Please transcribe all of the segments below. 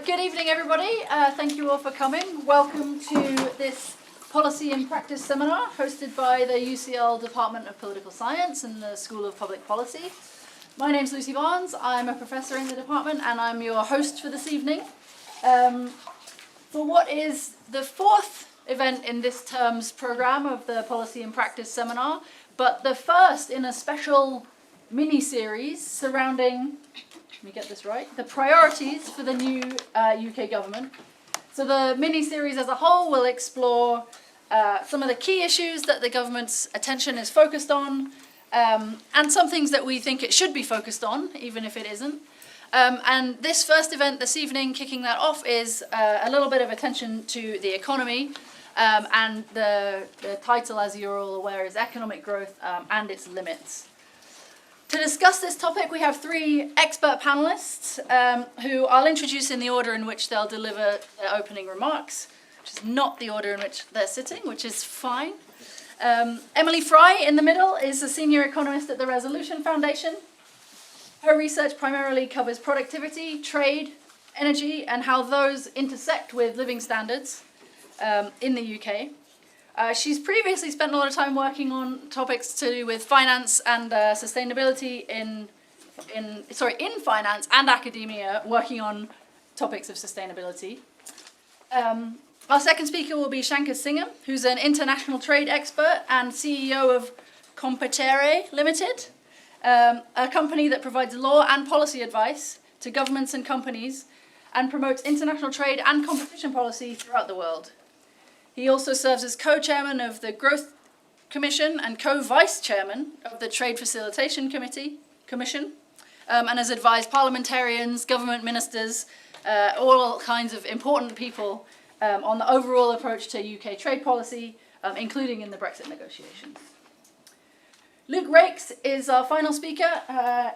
Good evening, everybody. Thank you all for coming. Welcome to this Policy and Practice seminar hosted by the UCL Department of Political Science and the School of Public Policy. My name's Lucy Barnes. I'm a professor in the department and I'm your host for this evening. For what is the fourth event in this term's programme of the Policy and Practice seminar, but the first in a special mini-series surrounding, let me get this right, the priorities for the new UK government. So the mini-series as a whole will explore some of the key issues that the government's attention is focused on, and some things that we think it should be focused on, even if it isn't. And this first event this evening, kicking that off, is a little bit of attention to the economy, and the title, as you're all aware, is Economic Growth and Its Limits. To discuss this topic, we have three expert panelists who I'll introduce in the order in which they'll deliver their opening remarks, which is not the order in which they're sitting, which is fine. Emily Fry, in the middle, is a Senior Economist at the Devolution Foundation. Her research primarily covers productivity, trade, energy, and how those intersect with living standards in the UK. She's previously spent a lot of time working on topics to do with finance and sustainability in finance and academia, working on topics of sustainability. Our second speaker will be Shankar Singham, who's an international trade expert and CEO of Competere Limited, a company that provides law and policy advice to governments and companies and promotes international trade and competition policy throughout the world. He also serves as co-chairman of the Growth Commission and co-vice chairman of the Trade Facilitation Commission, and has advised parliamentarians, government ministers, all kinds of important people on the overall approach to UK trade policy, including in the Brexit negotiations. Luke Rakes is our final speaker.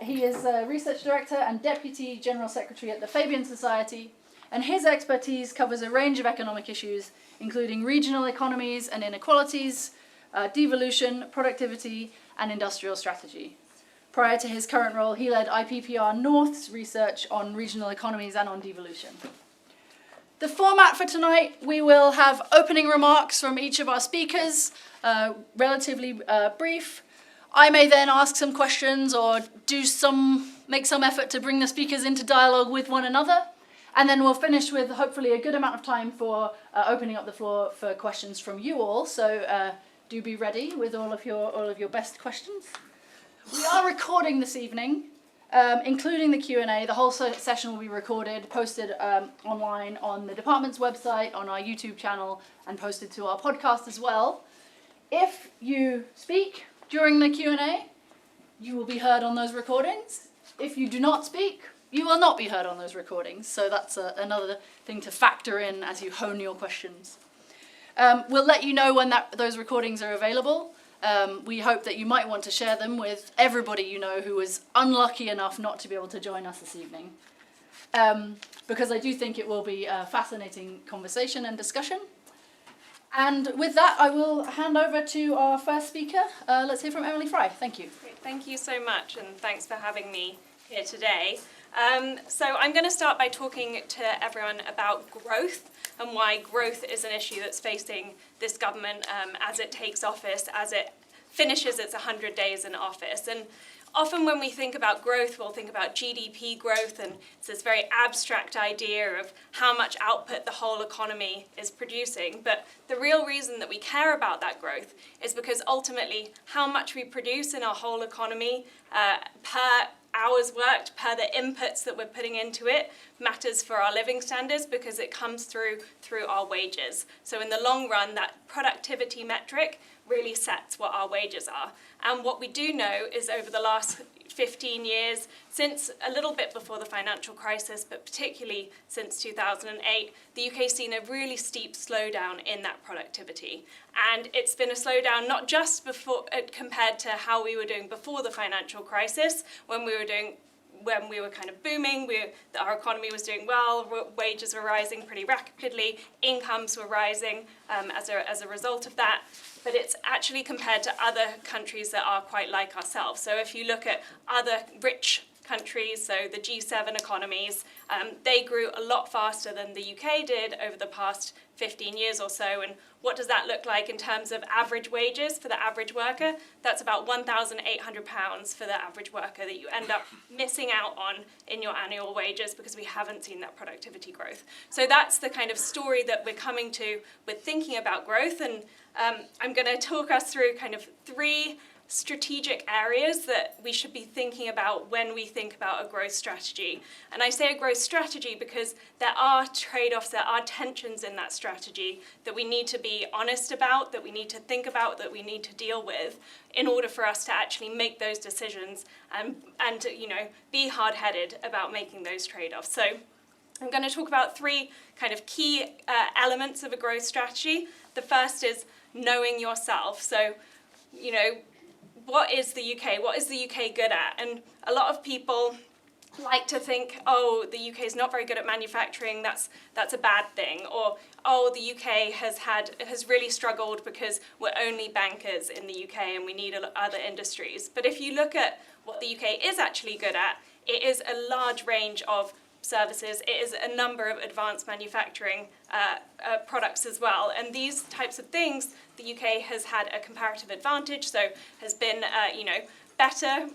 He is a research director and deputy general secretary at the Fabian Society, and his expertise covers a range of economic issues, including regional economies and inequalities, devolution, productivity, and industrial strategy. Prior to his current role, he led IPPR North's research on regional economies and on devolution. The format for tonight, we will have opening remarks from each of our speakers, relatively brief. I may then ask some questions or make some effort to bring the speakers into dialogue with one another. And then we'll finish with hopefully a good amount of time for opening up the floor for questions from you all. So do be ready with all of your best questions. We are recording this evening, including the Q&A. The whole session will be recorded, posted online on the department's website, on our YouTube channel, and posted to our podcast as well. If you speak during the Q&A, you will be heard on those recordings. If you do not speak, you will not be heard on those recordings, so that's another thing to factor in as you hone your questions. We'll let you know when those recordings are available. We hope that you might want to share them with everybody you know who was unlucky enough not to be able to join us this evening, because I do think it will be a fascinating conversation and discussion. And with that, I will hand over to our first speaker. Let's hear from Emily Fry. Thank you. Great. Thank you so much, and thanks for having me here today. So I'm going to start by talking to everyone about growth and why growth is an issue that's facing this government as it takes office, as it finishes its 100 days in office. And often when we think about growth, we'll think about GDP growth, and it's this very abstract idea of how much output the whole economy is producing. But the real reason that we care about that growth is because ultimately how much we produce in our whole economy per hours worked, per the inputs that we're putting into it, matters for our living standards because it comes through our wages. So in the long run, that productivity metric really sets what our wages are. And what we do know is over the last 15 years, since a little bit before the financial crisis, but particularly since 2008, the UK's seen a really steep slowdown in that productivity. And it's been a slowdown not just compared to how we were doing before the financial crisis, when we were kind of booming, our economy was doing well, wages were rising pretty rapidly, incomes were rising as a result of that. But it's actually compared to other countries that are quite like ourselves. So if you look at other rich countries, so the G7 economies, they grew a lot faster than the UK did over the past 15 years or so. And what does that look like in terms of average wages for the average worker? That's about £1,800 for the average worker that you end up missing out on in your annual wages because we haven't seen that productivity growth. So that's the kind of story that we're coming to with thinking about growth. And I'm going to talk us through kind of 3 strategic areas that we should be thinking about when we think about a growth strategy. And I say a growth strategy because there are trade-offs, there are tensions in that strategy that we need to be honest about, that we need to think about, that we need to deal with in order for us to actually make those decisions and be hard-headed about making those trade-offs. So I'm going to talk about 3 kind of key elements of a growth strategy. The first is knowing yourself. So, what is the UK? What is the UK good at? And a lot of people like to think, oh, the UK is not very good at manufacturing, that's a bad thing. Or, oh, the UK has really struggled because we're only bankers in the UK and we need other industries. But if you look at what the UK is actually good at, it is a large range of services. It is a number of advanced manufacturing products as well. And these types of things, the UK has had a comparative advantage, so has been, better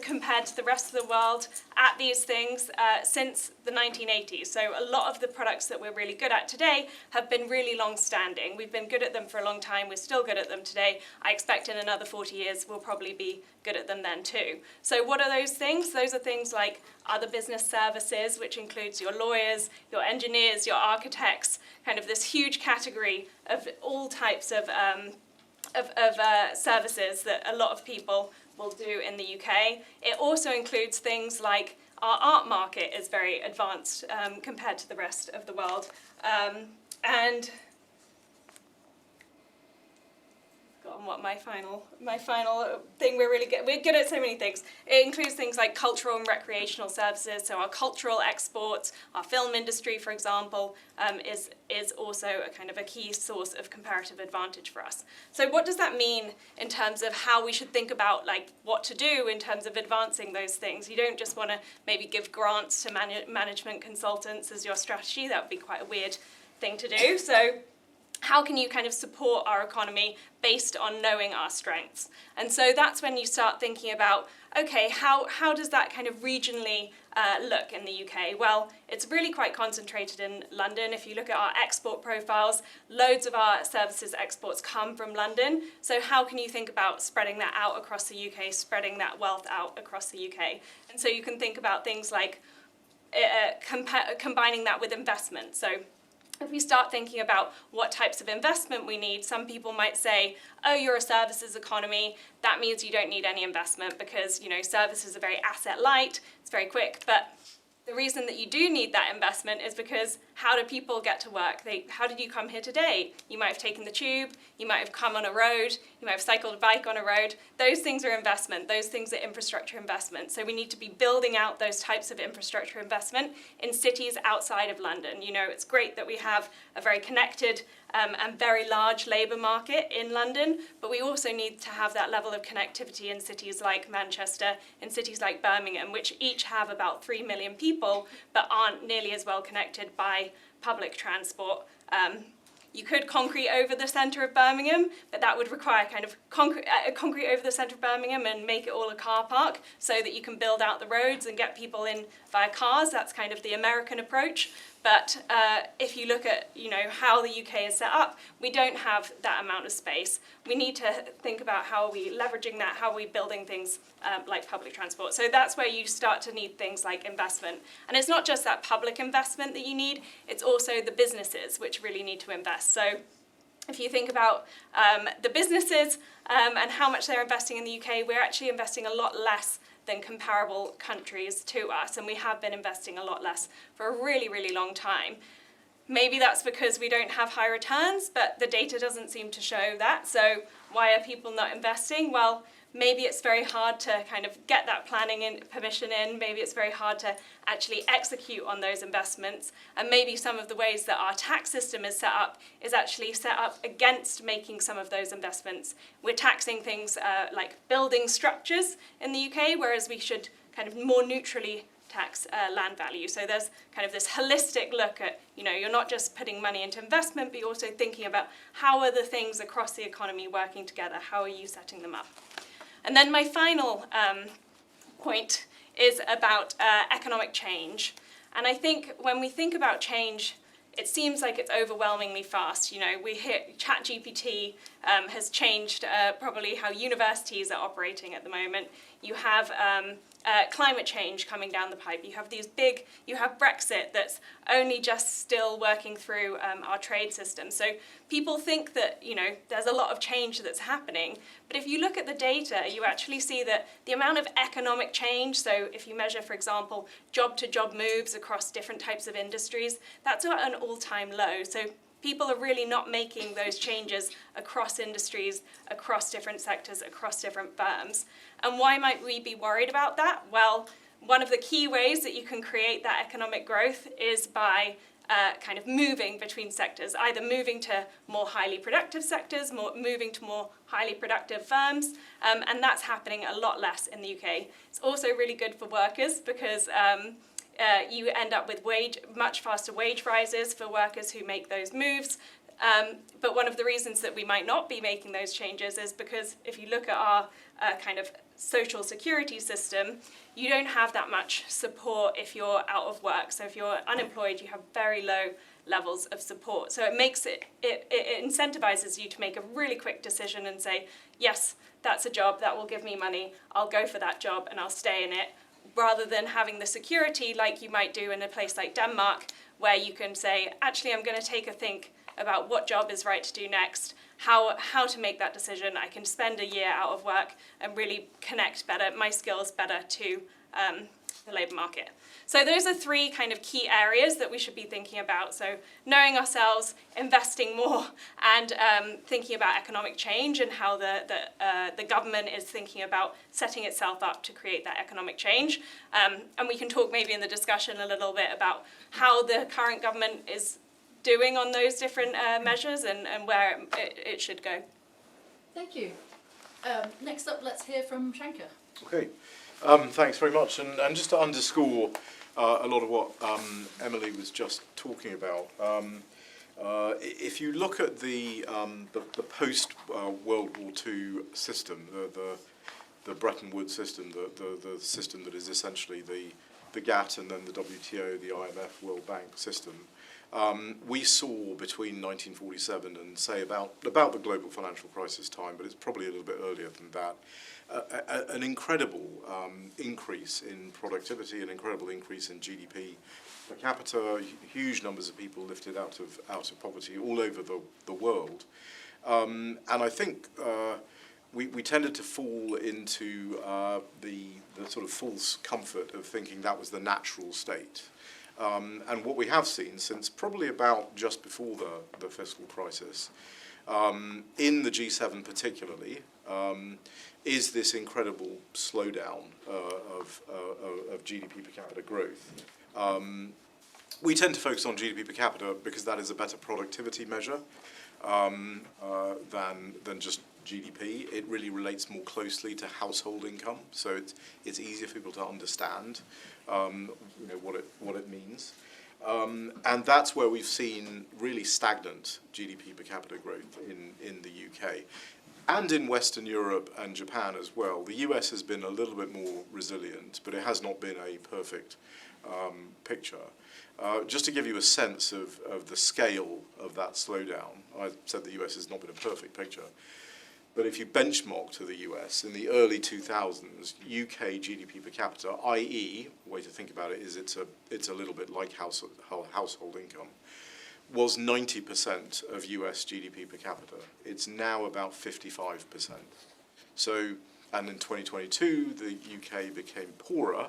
compared to the rest of the world at these things since the 1980s. So a lot of the products that we're really good at today have been really long-standing. We've been good at them for a long time. We're still good at them today. I expect in another 40 years we'll probably be good at them then too. So what are those things? Those are things like other business services, which includes your lawyers, your engineers, your architects, kind of this huge category of all types of services that a lot of people will do in the UK. It also includes things like our art market is very advanced compared to the rest of the world. And forgotten what my final thing we're good at so many things. It includes things like cultural and recreational services, so our cultural exports, our film industry, for example, is also a kind of a key source of comparative advantage for us. So what does that mean in terms of how we should think about like what to do in terms of advancing those things? You don't just want to maybe give grants to management consultants as your strategy. That would be quite a weird thing to do. So how can you kind of support our economy based on knowing our strengths? And so that's when you start thinking about, okay, how does that kind of regionally look in the UK? Well, it's really quite concentrated in London. If you look at our export profiles, loads of our services exports come from London. So how can you think about spreading that out across the UK, spreading that wealth out across the UK? And so you can think about things like combining that with investment. So if we start thinking about what types of investment we need, some people might say, oh, you're a services economy, that means you don't need any investment because, services are very asset light, it's very quick. But the reason that you do need that investment is because how do people get to work? How did you come here today? You might have taken the tube, you might have come on a road, you might have cycled a bike on a road. Those things are investment, those things are infrastructure investment. So we need to be building out those types of infrastructure investment in cities outside of London. It's great that we have a very connected and very large labour market in London, but we also need to have that level of connectivity in cities like Manchester, in cities like Birmingham, which each have about 3 million people, but aren't nearly as well connected by public transport. You could concrete over the centre of Birmingham, but that would require kind of concrete over the centre of Birmingham and make it all a car park so that you can build out the roads and get people in via cars. That's kind of the American approach. But if you look at how the UK is set up, we don't have that amount of space. We need to think about how are we leveraging that, how are we building things like public transport. So that's where you start to need things like investment. And it's not just that public investment that you need, it's also the businesses which really need to invest. So if you think about the businesses and how much they're investing in the UK, we're actually investing a lot less than comparable countries to us, and we have been investing a lot less for a really, really long time. Maybe that's because we don't have high returns, but the data doesn't seem to show that. So why are people not investing? Well, maybe it's very hard to kind of get that planning and permission in. Maybe it's very hard to actually execute on those investments. And maybe some of the ways that our tax system is set up is actually set up against making some of those investments. We're taxing things like building structures in the UK, whereas we should kind of more neutrally tax land value. So there's kind of this holistic look at, you're not just putting money into investment, but you're also thinking about how are the things across the economy working together, how are you setting them up. And then my final point is about economic change. And I think when we think about change, it seems like it's overwhelmingly fast. We hear ChatGPT has changed probably how universities are operating at the moment. You have climate change coming down the pipe. You have Brexit that's only just still working through our trade system. So people think that, there's a lot of change that's happening. But if you look at the data, you actually see that the amount of economic change, so if you measure, for example, job-to-job moves across different types of industries, that's at an all-time low. So people are really not making those changes across industries, across different sectors, across different firms. And why might we be worried about that? Well, one of the key ways that you can create that economic growth is by kind of moving between sectors, either moving to more highly productive sectors, moving to more highly productive firms, and that's happening a lot less in the UK. It's also really good for workers because you end up with much faster wage rises for workers who make those moves. But one of the reasons that we might not be making those changes is because if you look at our kind of social security system, you don't have that much support if you're out of work. So if you're unemployed, you have very low levels of support. So it incentivizes you to make a really quick decision and say, yes, that's a job, that will give me money, I'll go for that job and I'll stay in it, rather than having the security like you might do in a place like Denmark, where you can say, actually, I'm going to take a think about what job is right to do next, how to make that decision. I can spend a year out of work and really connect my skills better to the labour market. So those are three kind of key areas that we should be thinking about. So knowing ourselves, investing more, and thinking about economic change and how the government is thinking about setting itself up to create that economic change. And we can talk maybe in the discussion a little bit about how the current government is doing on those different measures and where it should go. Thank you. Next up, let's hear from Shankar. Okay, thanks very much. And just to underscore a lot of what Emily was just talking about, if you look at the post-World War II system, the Bretton Woods system, the system that is essentially the GATT and then the WTO, the IMF, World Bank system, we saw between 1947 and say about the global financial crisis time, but it's probably a little bit earlier than that, an incredible increase in productivity, an incredible increase in GDP per capita, huge numbers of people lifted out of poverty all over the world, and I think we tended to fall into the sort of false comfort of thinking that was the natural state. And what we have seen since probably about just before the fiscal crisis, in the G7 particularly, is this incredible slowdown of GDP per capita growth. We tend to focus on GDP per capita because that is a better productivity measure than just GDP. It really relates more closely to household income, so it's easier for people to understand what it means. And that's where we've seen really stagnant GDP per capita growth in the UK. And in Western Europe and Japan as well. The US has been a little bit more resilient, but it has not been a perfect picture. Just to give you a sense of the scale of that slowdown, I said the US has not been a perfect picture. But if you benchmark to the US, in the early 2000s, UK GDP per capita, i.e., the way to think about it is it's a little bit like household income, was 90% of US GDP per capita. It's now about 55%. So, and in 2022, the UK became poorer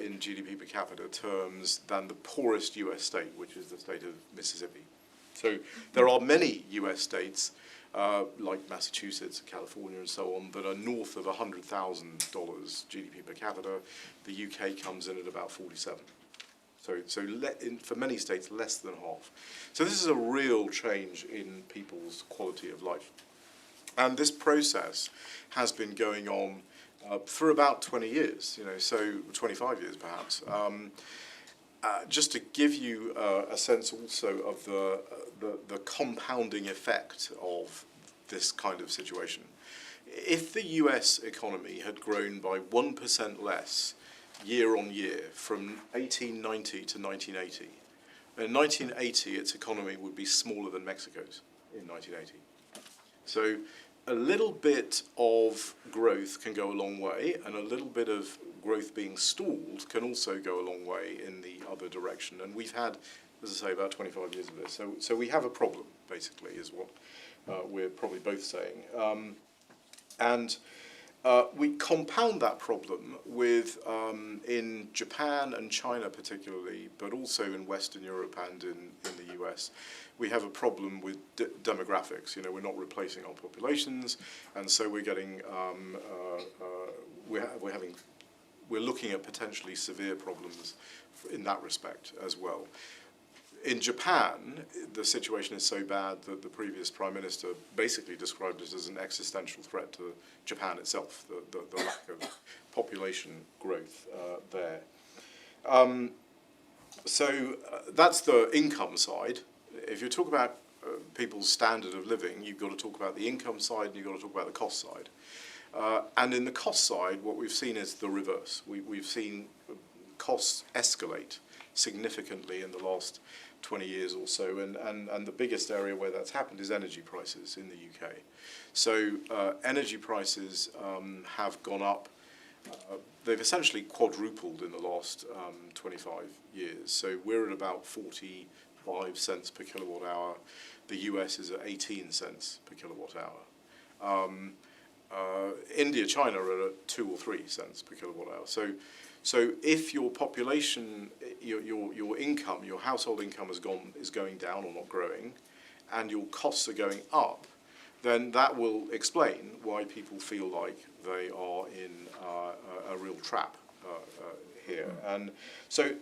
in GDP per capita terms than the poorest US state, which is the state of Mississippi. So there are many US states like Massachusetts, California, and so on, that are north of $100,000 GDP per capita. The UK comes in at about 47. So for many states, less than half. So this is a real change in people's quality of life. And this process has been going on for about 20 years, so 25 years perhaps. Just to give you a sense also of the compounding effect of this kind of situation. If the US economy had grown by 1% less year on year from 1890 to 1980, in 1980 its economy would be smaller than Mexico's in 1980. So a little bit of growth can go a long way, and a little bit of growth being stalled can also go a long way in the other direction. And we've had, as I say, about 25 years of this. So we have a problem, basically, is what we're probably both saying. And we compound that problem with, in Japan and China particularly, but also in Western Europe and in the US, we have a problem with demographics. We're not replacing our populations, and so we're getting, we're looking at potentially severe problems in that respect as well. In Japan, the situation is so bad that the previous Prime Minister basically described it as an existential threat to Japan itself, the lack of population growth there. So that's the income side. If you talk about people's standard of living, you've got to talk about the income side and you've got to talk about the cost side. And in the cost side, what we've seen is the reverse. We've seen costs escalate significantly in the last 20 years or so, and the biggest area where that's happened is energy prices in the UK. So energy prices have gone up. They've essentially quadrupled in the last 25 years. So we're at about 45 cents per kilowatt hour. The US is at 18 cents per kilowatt hour. India, China are at 2 or 3 cents per kilowatt hour. So if your population, your income, your household income is going down or not growing, and your costs are going up, then that will explain why people feel like they are in a real trap here. And so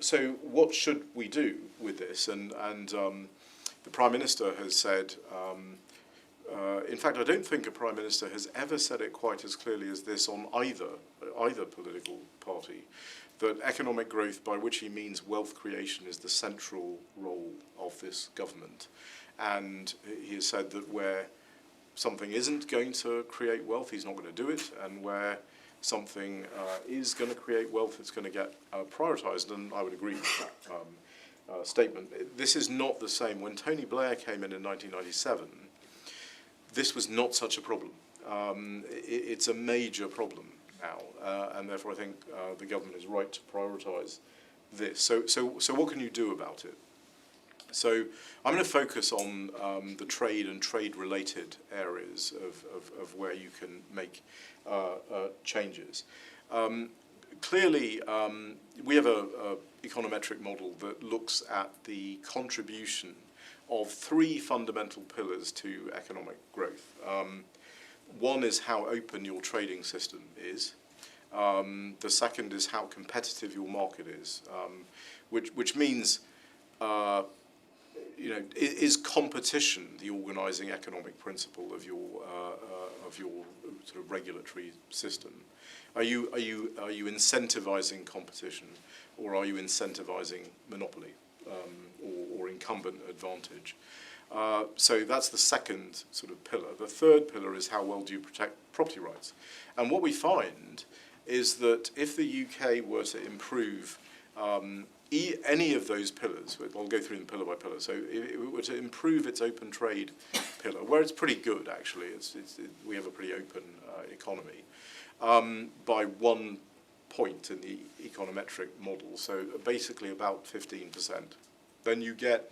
what should we do with this? And the Prime Minister has said, in fact, I don't think a Prime Minister has ever said it quite as clearly as this on either political party, that economic growth, by which he means wealth creation, is the central role of this government. And he has said that where something isn't going to create wealth, he's not going to do it, and where something is going to create wealth, it's going to get prioritised, and I would agree with that statement. This is not the same. When Tony Blair came in 1997, this was not such a problem. It's a major problem now, and therefore I think the government is right to prioritise this. So what can you do about it? So I'm going to focus on the trade and trade-related areas of where you can make changes. Clearly, we have a econometric model that looks at the contribution of three fundamental pillars to economic growth. One is how open your trading system is. The second is how competitive your market is, which means, is competition the organising economic principle of your sort of regulatory system? Are you incentivising competition, or are you incentivising monopoly or incumbent advantage? So that's the second sort of pillar. The third pillar is how well do you protect property rights? And what we find is that if the UK were to improve any of those pillars, I'll go through them pillar by pillar. So if it were to improve its open trade pillar, where it's pretty good actually, we have a pretty open economy, by 1 point in the econometric model, so basically about 15%, then you get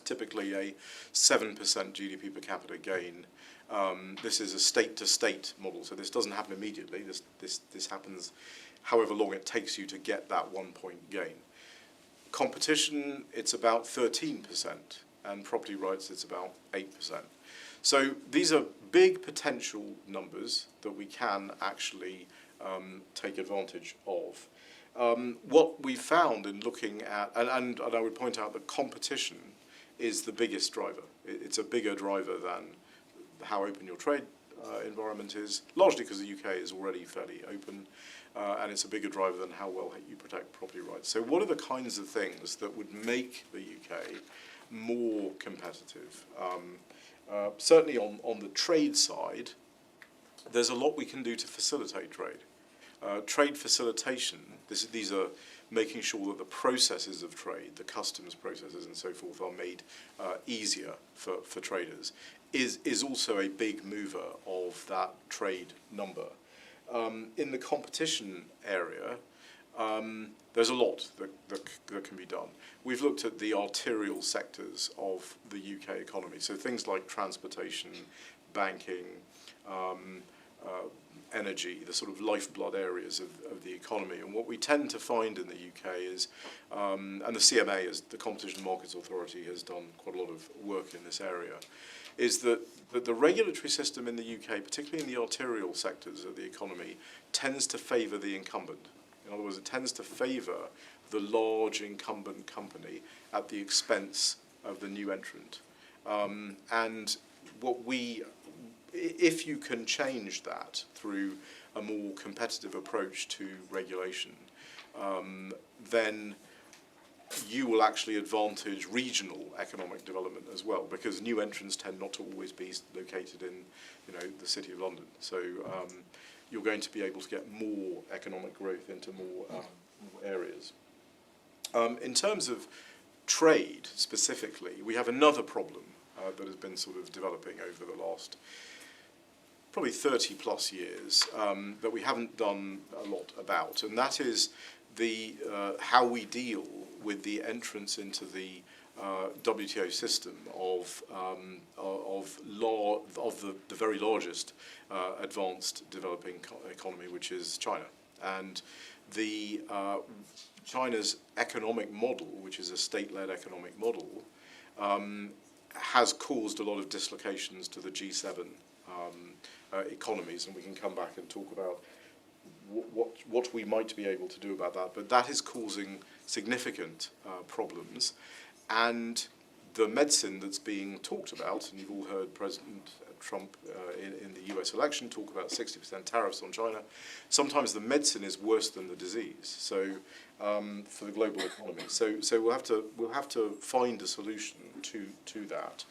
typically a 7% GDP per capita gain. This is a state-to-state model, so this doesn't happen immediately. This happens however long it takes you to get that 1 point gain. Competition, it's about 13%, and property rights, it's about 8%. So these are big potential numbers that we can actually take advantage of. What we found in looking at, and I would point out that competition is the biggest driver. It's a bigger driver than how open your trade environment is largely because the UK is already fairly open, and it's a bigger driver than how well you protect property rights. So what are the kinds of things that would make the UK more competitive? Certainly on the trade side, there's a lot we can do to facilitate trade. Trade facilitation, these are making sure that the processes of trade, the customs processes and so forth, are made easier for traders, is also a big mover of that trade number. In the competition area, there's a lot that can be done. We've looked at the arterial sectors of the UK economy, so things like transportation, banking, energy, the sort of lifeblood areas of the economy. And what we tend to find in the UK is, and the CMA, as the Competition and Markets Authority, has done quite a lot of work in this area, is that the regulatory system in the UK, particularly in the arterial sectors of the economy, tends to favour the incumbent. In other words, it tends to favour the large incumbent company at the expense of the new entrant. And if you can change that through a more competitive approach to regulation, then you will actually advantage regional economic development as well, because new entrants tend not to always be located in, the City of London. So you're going to be able to get more economic growth into more areas. In terms of trade specifically, we have another problem that has been sort of developing over the last probably 30 plus years that we haven't done a lot about, and that is the how we deal with the entrance into the WTO system of the very largest advanced developing economy, which is China. And the China's economic model, which is a state-led economic model, has caused a lot of dislocations to the G7 economies, and we can come back and talk about what we might be able to do about that. But that is causing significant problems, and the medicine that's being talked about, and you've all heard President Trump in the US election talk about 60% tariffs on China. Sometimes the medicine is worse than the disease. So for the global economy, so we'll have to find a solution to that.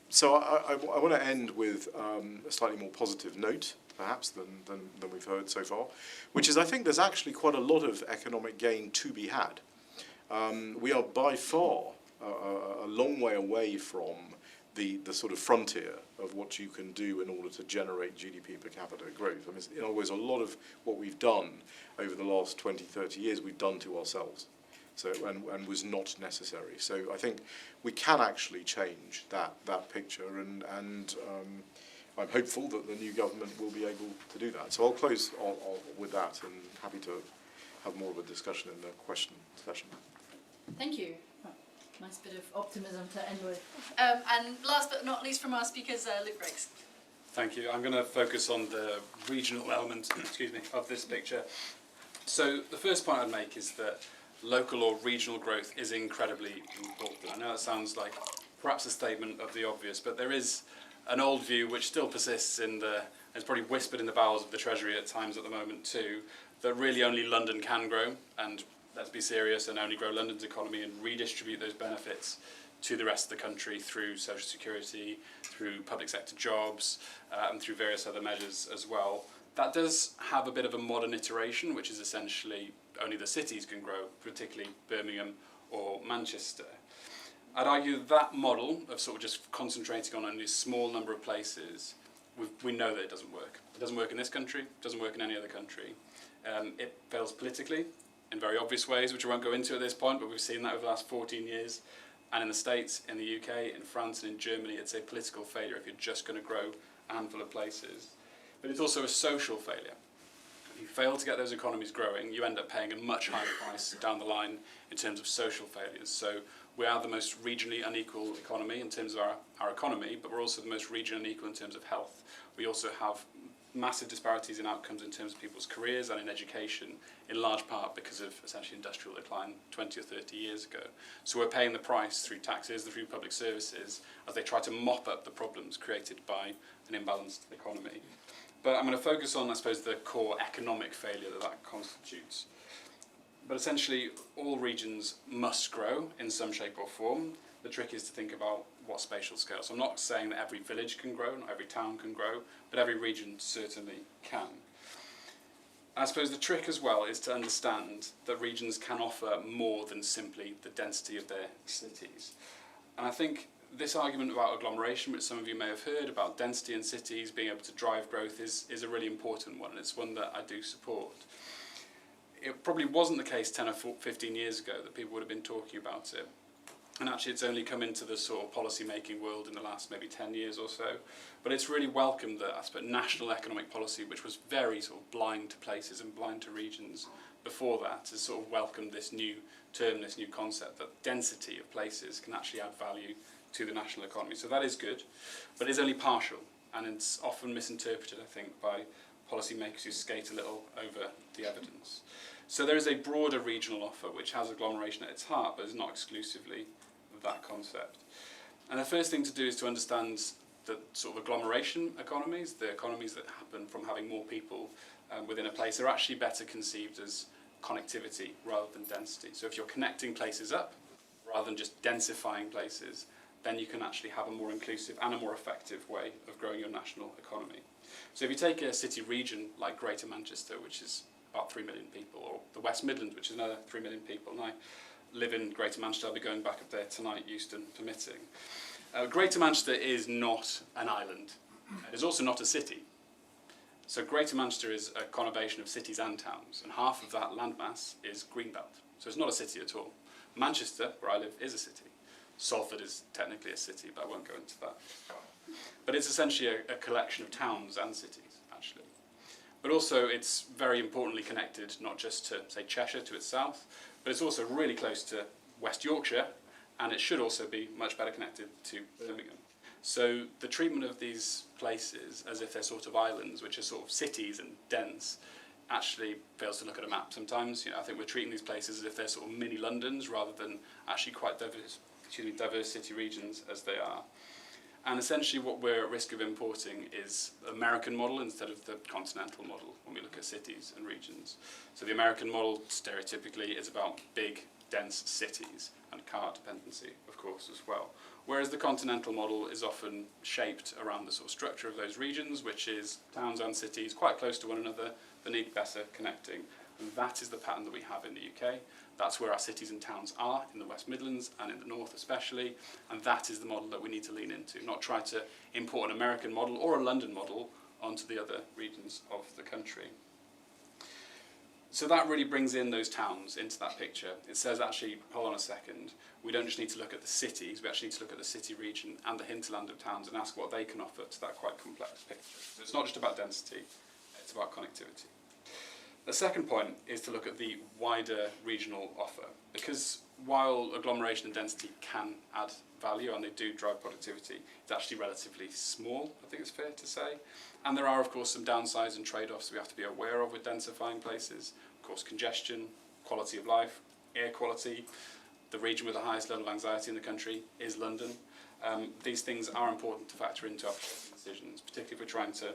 So I want to end with a slightly more positive note, perhaps, than we've heard so far, which is I think there's actually quite a lot of economic gain to be had. We are by far a long way away from the sort of frontier of what you can do in order to generate GDP per capita growth. I mean, in other words, a lot of what we've done over the last 20, 30 years, we've done to ourselves. So, and was not necessary. So I think we can actually change that picture, and I'm hopeful that the new government will be able to do that. So I'll close with that, and happy to have more of a discussion in the question session. Thank you. Oh, nice bit of optimism to end with. And last but not least from our speakers, Luke Briggs. Thank you. I'm going to focus on the regional element of this picture. So the first point I'd make is that local or regional growth is incredibly important. I know it sounds like perhaps a statement of the obvious, but there is an old view which still persists it's probably whispered in the bowels of the Treasury at times at the moment too, that really only London can grow, and let's be serious, and only grow London's economy and redistribute those benefits to the rest of the country through social security, through public sector jobs, and through various other measures as well. That does have a bit of a modern iteration, which is essentially only the cities can grow, particularly Birmingham or Manchester. I'd argue that model of sort of just concentrating on only a small number of places, we know that it doesn't work. It doesn't work in this country, it doesn't work in any other country. It fails politically in very obvious ways, which I won't go into at this point, but we've seen that over the last 14 years. And in the States, in the UK, in France and in Germany, it's a political failure if you're just going to grow a handful of places. But it's also a social failure. If you fail to get those economies growing, you end up paying a much higher price down the line in terms of social failures. So we are the most regionally unequal economy in terms of our economy, but we're also the most regionally unequal in terms of health. We also have massive disparities in outcomes in terms of people's careers and in education, in large part because of essentially industrial decline 20 or 30 years ago. So we're paying the price through taxes, through public services, as they try to mop up the problems created by an imbalanced economy. But I'm going to focus on, I suppose, the core economic failure that constitutes. But essentially, all regions must grow in some shape or form. The trick is to think about what spatial scale. So I'm not saying that every village can grow, not every town can grow, but every region certainly can. I suppose the trick as well is to understand that regions can offer more than simply the density of their cities. And I think this argument about agglomeration, which some of you may have heard, about density in cities being able to drive growth, is a really important one, and it's one that I do support. It probably wasn't the case 10 or 15 years ago that people would have been talking about it. And actually it's only come into the sort of policy-making world in the last maybe 10 years or so. But it's really welcomed that aspect, national economic policy, which was very sort of blind to places and blind to regions before that, has sort of welcomed this new term, this new concept, that density of places can actually add value to the national economy. So that is good, but it's only partial, and it's often misinterpreted, I think, by policymakers who skate a little over the evidence. So there is a broader regional offer which has agglomeration at its heart, but is not exclusively that concept. And the first thing to do is to understand that sort of agglomeration economies, the economies that happen from having more people within a place, are actually better conceived as connectivity rather than density. So if you're connecting places up rather than just densifying places, then you can actually have a more inclusive and a more effective way of growing your national economy. So if you take a city region like Greater Manchester, which is about 3 million people, or the West Midlands, which is another 3 million people, and I live in Greater Manchester, I'll be going back up there tonight, Euston permitting. Greater Manchester is not an island. It is also not a city. So Greater Manchester is a conurbation of cities and towns, and half of that landmass is greenbelt. So it's not a city at all. Manchester, where I live, is a city. Salford is technically a city, but I won't go into that. But it's essentially a collection of towns and cities, actually. But also it's very importantly connected, not just to, say, Cheshire to its south, but it's also really close to West Yorkshire, and it should also be much better connected to Birmingham. So the treatment of these places as if they're sort of islands, which are sort of cities and dense, actually fails to look at a map sometimes. You know, I think we're treating these places as if they're sort of mini Londons rather than actually quite diverse city regions as they are. And essentially what we're at risk of importing is the American model instead of the continental model when we look at cities and regions. So the American model stereotypically is about big, dense cities and car dependency, of course, as well. Whereas the continental model is often shaped around the sort of structure of those regions, which is towns and cities quite close to one another that need better connecting. And that is the pattern that we have in the UK. That's where our cities and towns are, in the West Midlands and in the North especially, and that is the model that we need to lean into, not try to import an American model or a London model onto the other regions of the country. So that really brings in those towns into that picture. It says, actually, hold on a second, we don't just need to look at the cities, we actually need to look at the city region and the hinterland of towns and ask what they can offer to that quite complex picture. So it's not just about density, it's about connectivity. The second point is to look at the wider regional offer, because while agglomeration and density can add value and they do drive productivity, it's actually relatively small, I think it's fair to say. And there are, of course, some downsides and trade-offs we have to be aware of with densifying places. Of course, congestion, quality of life, air quality. The region with the highest level of anxiety in the country is London. These things are important to factor into our decisions, particularly if we're trying to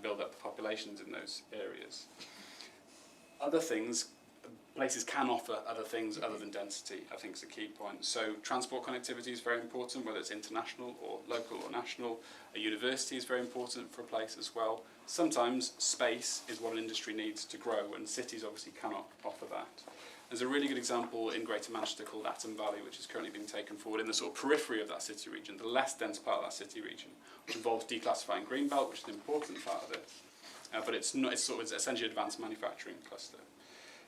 build up the populations in those areas. Other things, places can offer other things other than density, I think is a key point. So transport connectivity is very important, whether it's international or local or national. A university is very important for a place as well. Sometimes space is what an industry needs to grow, and cities obviously cannot offer that. There's a really good example in Greater Manchester called Atom Valley, which is currently being taken forward in the sort of periphery of that city region, the less dense part of that city region, which involves declassifying Greenbelt, which is an important part of it. But it's essentially an advanced manufacturing cluster.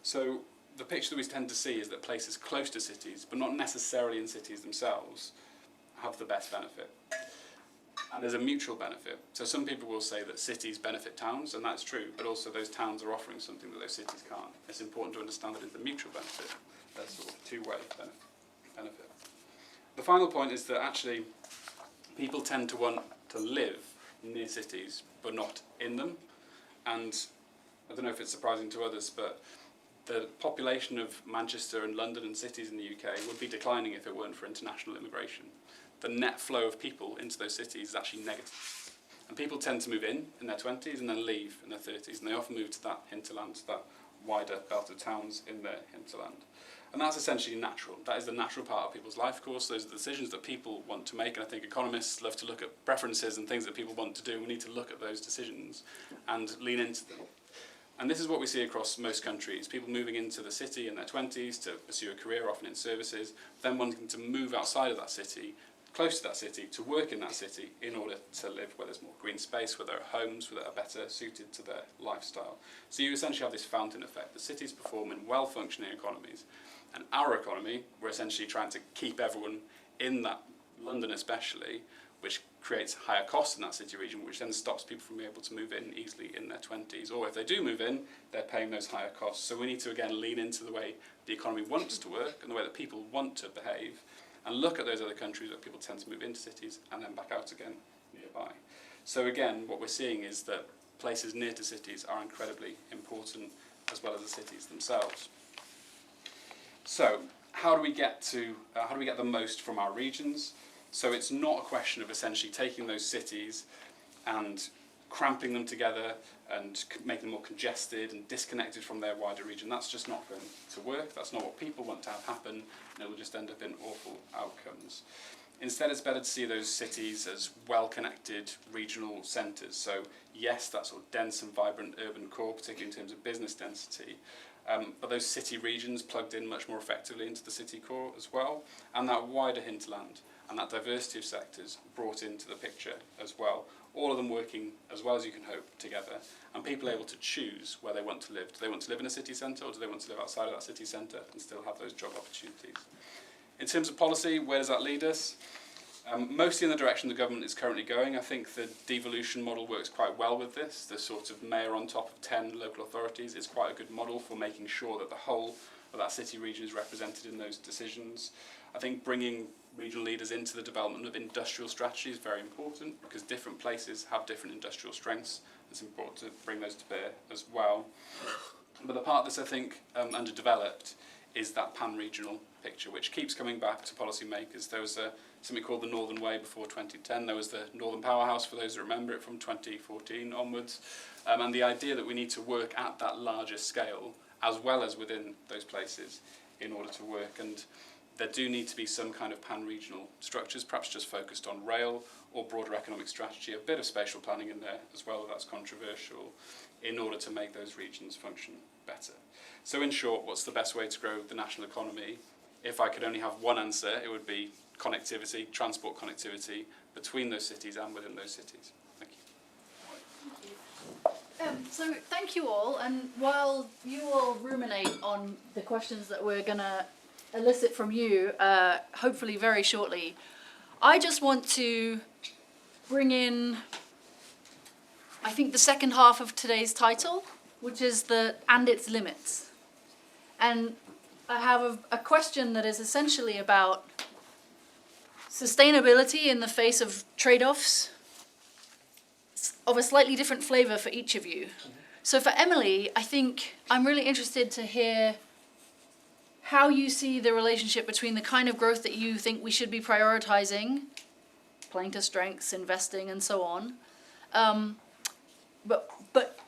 So the picture that we tend to see is that places close to cities, but not necessarily in cities themselves, have the best benefit. And there's a mutual benefit. So some people will say that cities benefit towns, and that's true, but also those towns are offering something that those cities can't. It's important to understand that it's a mutual benefit, that sort of two-way benefit. The final point is that actually people tend to want to live near cities, but not in them. And I don't know if it's surprising to others, but the population of Manchester and London and cities in the UK would be declining if it weren't for international immigration. The net flow of people into those cities is actually negative. And people tend to move in their 20s and then leave in their 30s, and they often move to that hinterland, to that wider belt of towns in their hinterland. And that's essentially natural. That is the natural part of people's life course. Those are the decisions that people want to make, and I think economists love to look at preferences and things that people want to do. We need to look at those decisions and lean into them. And this is what we see across most countries. People moving into the city in their 20s to pursue a career, often in services, then wanting to move outside of that city, close to that city, to work in that city in order to live where there's more green space, where there are homes that are better suited to their lifestyle. So you essentially have this fountain effect. The cities perform in well-functioning economies, and our economy, we're essentially trying to keep everyone in that, London especially, which creates higher costs in that city region, which then stops people from being able to move in easily in their 20s. Or if they do move in, they're paying those higher costs. So we need to, again, lean into the way the economy wants to work and the way that people want to behave, and look at those other countries where people tend to move into cities and then back out again nearby. So again, what we're seeing is that places near to cities are incredibly important, as well as the cities themselves. So how do we get the most from our regions? So it's not a question of essentially taking those cities and cramping them together and making them more congested and disconnected from their wider region. That's just not going to work. That's not what people want to have happen, and it will just end up in awful outcomes. Instead, it's better to see those cities as well-connected regional centres. So yes, that sort of dense and vibrant urban core, particularly in terms of business density, but those city regions plugged in much more effectively into the city core as well, and that wider hinterland and that diversity of sectors brought into the picture as well. All of them working as well as you can hope together, and people able to choose where they want to live. Do they want to live in a city centre, or do they want to live outside of that city centre and still have those job opportunities? In terms of policy, where does that lead us? Mostly in the direction the government is currently going. I think the devolution model works quite well with this. The sort of mayor on top of 10 local authorities is quite a good model for making sure that the whole of that city region is represented in those decisions. I think bringing regional leaders into the development of industrial strategy is very important, because different places have different industrial strengths. It's important to bring those to bear as well. But the part that's, I think, underdeveloped is that pan-regional picture, which keeps coming back to policymakers. There was something called the Northern Way before 2010. There was the Northern Powerhouse, for those that remember it, from 2014 onwards. And the idea that we need to work at that larger scale, as well as within those places, in order to work. And there do need to be some kind of pan-regional structures, perhaps just focused on rail or broader economic strategy, a bit of spatial planning in there as well, if that's controversial, in order to make those regions function better. So in short, what's the best way to grow the national economy? If I could only have one answer, it would be connectivity, transport connectivity between those cities and within those cities. Thank you. So thank you all, and while you all ruminate on the questions that we're going to elicit from you, hopefully very shortly, I just want to bring in, I think, the second half of today's title, which is and its limits. And I have a question that is essentially about sustainability in the face of trade-offs of a slightly different flavour for each of you. So for Emily, I think I'm really interested to hear how you see the relationship between the kind of growth that you think we should be prioritising, playing to strengths, investing, and so on. But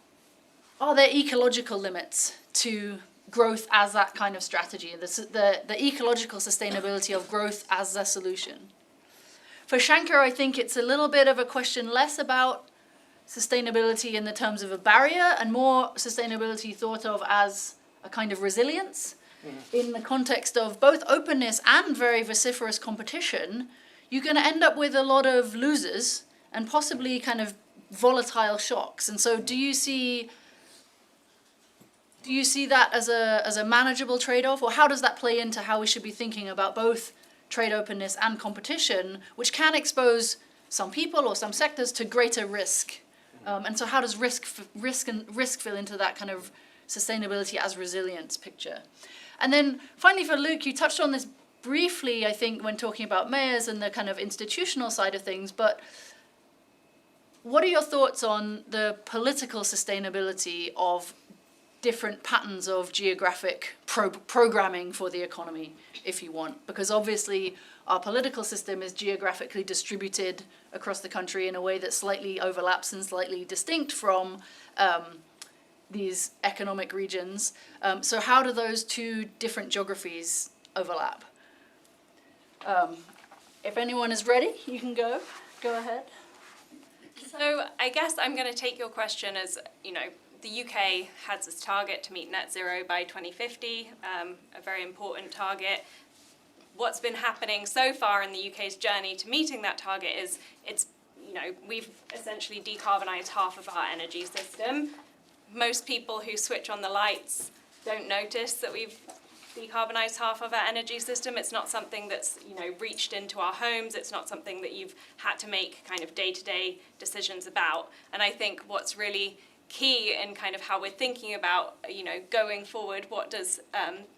are there ecological limits to growth as that kind of strategy, the ecological sustainability of growth as a solution? For Shankar, I think it's a little bit of a question less about sustainability in the terms of a barrier and more sustainability thought of as a kind of resilience. In the context of both openness and very vociferous competition, you're going to end up with a lot of losers and possibly kind of volatile shocks. And so do you see that as a manageable trade-off, or how does that play into how we should be thinking about both trade openness and competition, which can expose some people or some sectors to greater risk? And so how does risk fill into that kind of sustainability as resilience picture? And then finally for Luke, you touched on this briefly, I think, when talking about mayors and the kind of institutional side of things, but what are your thoughts on the political sustainability of different patterns of geographic programming for the economy, if you want? Because obviously our political system is geographically distributed across the country in a way that slightly overlaps and slightly distinct from these economic regions. So how do those two different geographies overlap? If anyone is ready, you can go ahead. So I guess I'm going to take your question as, the UK has its target to meet net zero by 2050, a very important target. What's been happening so far in the UK's journey to meeting that target is we've essentially decarbonised half of our energy system. Most people who switch on the lights don't notice that we've decarbonised half of our energy system. It's not something that's reached into our homes. It's not something that you've had to make kind of day-to-day decisions about. And I think what's really key in kind of how we're thinking about going forward, what does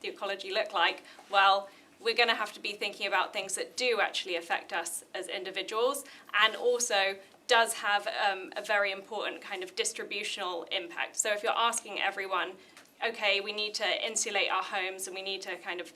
the ecology look like? Well, we're going to have to be thinking about things that do actually affect us as individuals, and also does have a very important kind of distributional impact. So if you're asking everyone, okay, we need to insulate our homes and we need to kind of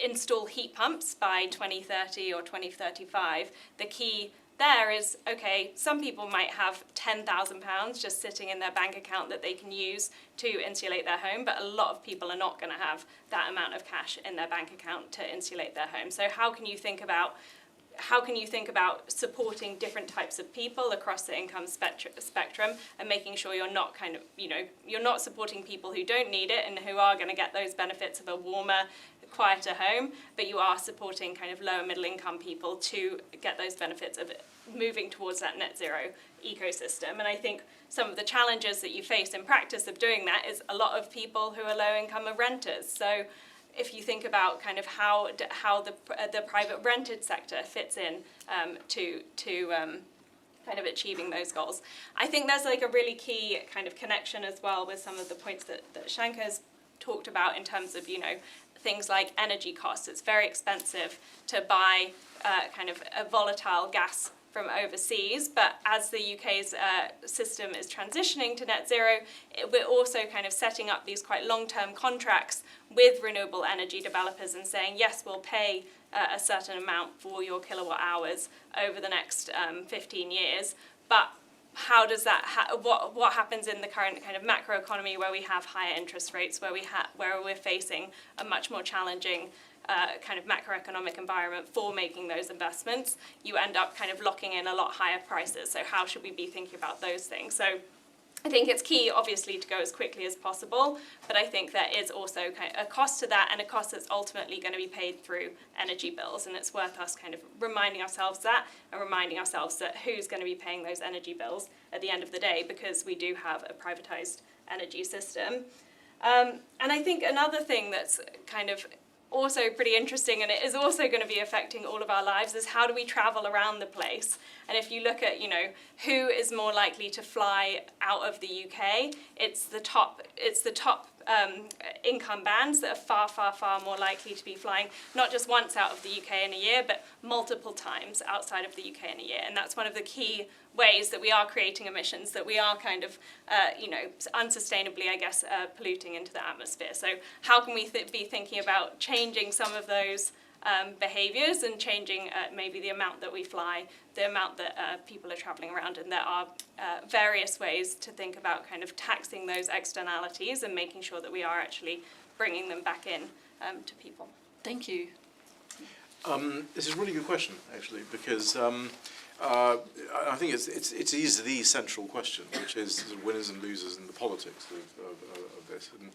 install heat pumps by 2030 or 2035, the key there is, okay, some people might have £10,000 just sitting in their bank account that they can use to insulate their home, but a lot of people are not going to have that amount of cash in their bank account to insulate their home. So how can you think about supporting different types of people across the income spectrum and making sure you're not you're not supporting people who don't need it and who are going to get those benefits of a warmer, quieter home, but you are supporting kind of lower middle income people to get those benefits of moving towards that net zero ecosystem. And I think some of the challenges that you face in practice of doing that is a lot of people who are low income are renters. So if you think about kind of how the private rented sector fits in to kind of achieving those goals, I think there's like a really key kind of connection as well with some of the points that Shankar's talked about in terms of things like energy costs. It's very expensive to buy kind of a volatile gas from overseas, but as the UK's system is transitioning to net zero, we're also kind of setting up these quite long-term contracts with renewable energy developers and saying, yes, we'll pay a certain amount for your kilowatt hours over the next 15 years, but how does that what happens in the current kind of macroeconomy where we have higher interest rates, where we're facing a much more challenging kind of macroeconomic environment for making those investments, you end up kind of locking in a lot higher prices. So how should we be thinking about those things? So I think it's key, obviously, to go as quickly as possible, but I think there is also kind of a cost to that, and a cost that's ultimately going to be paid through energy bills, and it's worth us kind of reminding ourselves that, and reminding ourselves that who's going to be paying those energy bills at the end of the day, because we do have a privatised energy system. And I think another thing that's kind of also pretty interesting, and it is also going to be affecting all of our lives, is how do we travel around the place? And if you look at, who is more likely to fly out of the UK, it's the top income bands that are far, far, far more likely to be flying, not just once out of the UK in a year, but multiple times outside of the UK in a year. And that's one of the key ways that we are creating emissions, that we are kind of, unsustainably, I guess, polluting into the atmosphere. So how can we be thinking about changing some of those behaviours and changing maybe the amount that we fly, the amount that people are travelling around? And there are various ways to think about kind of taxing those externalities and making sure that we are actually bringing them back in to people. Thank you. This is a really good question, actually, because I think it's the central question, which is the winners and losers in the politics of this. And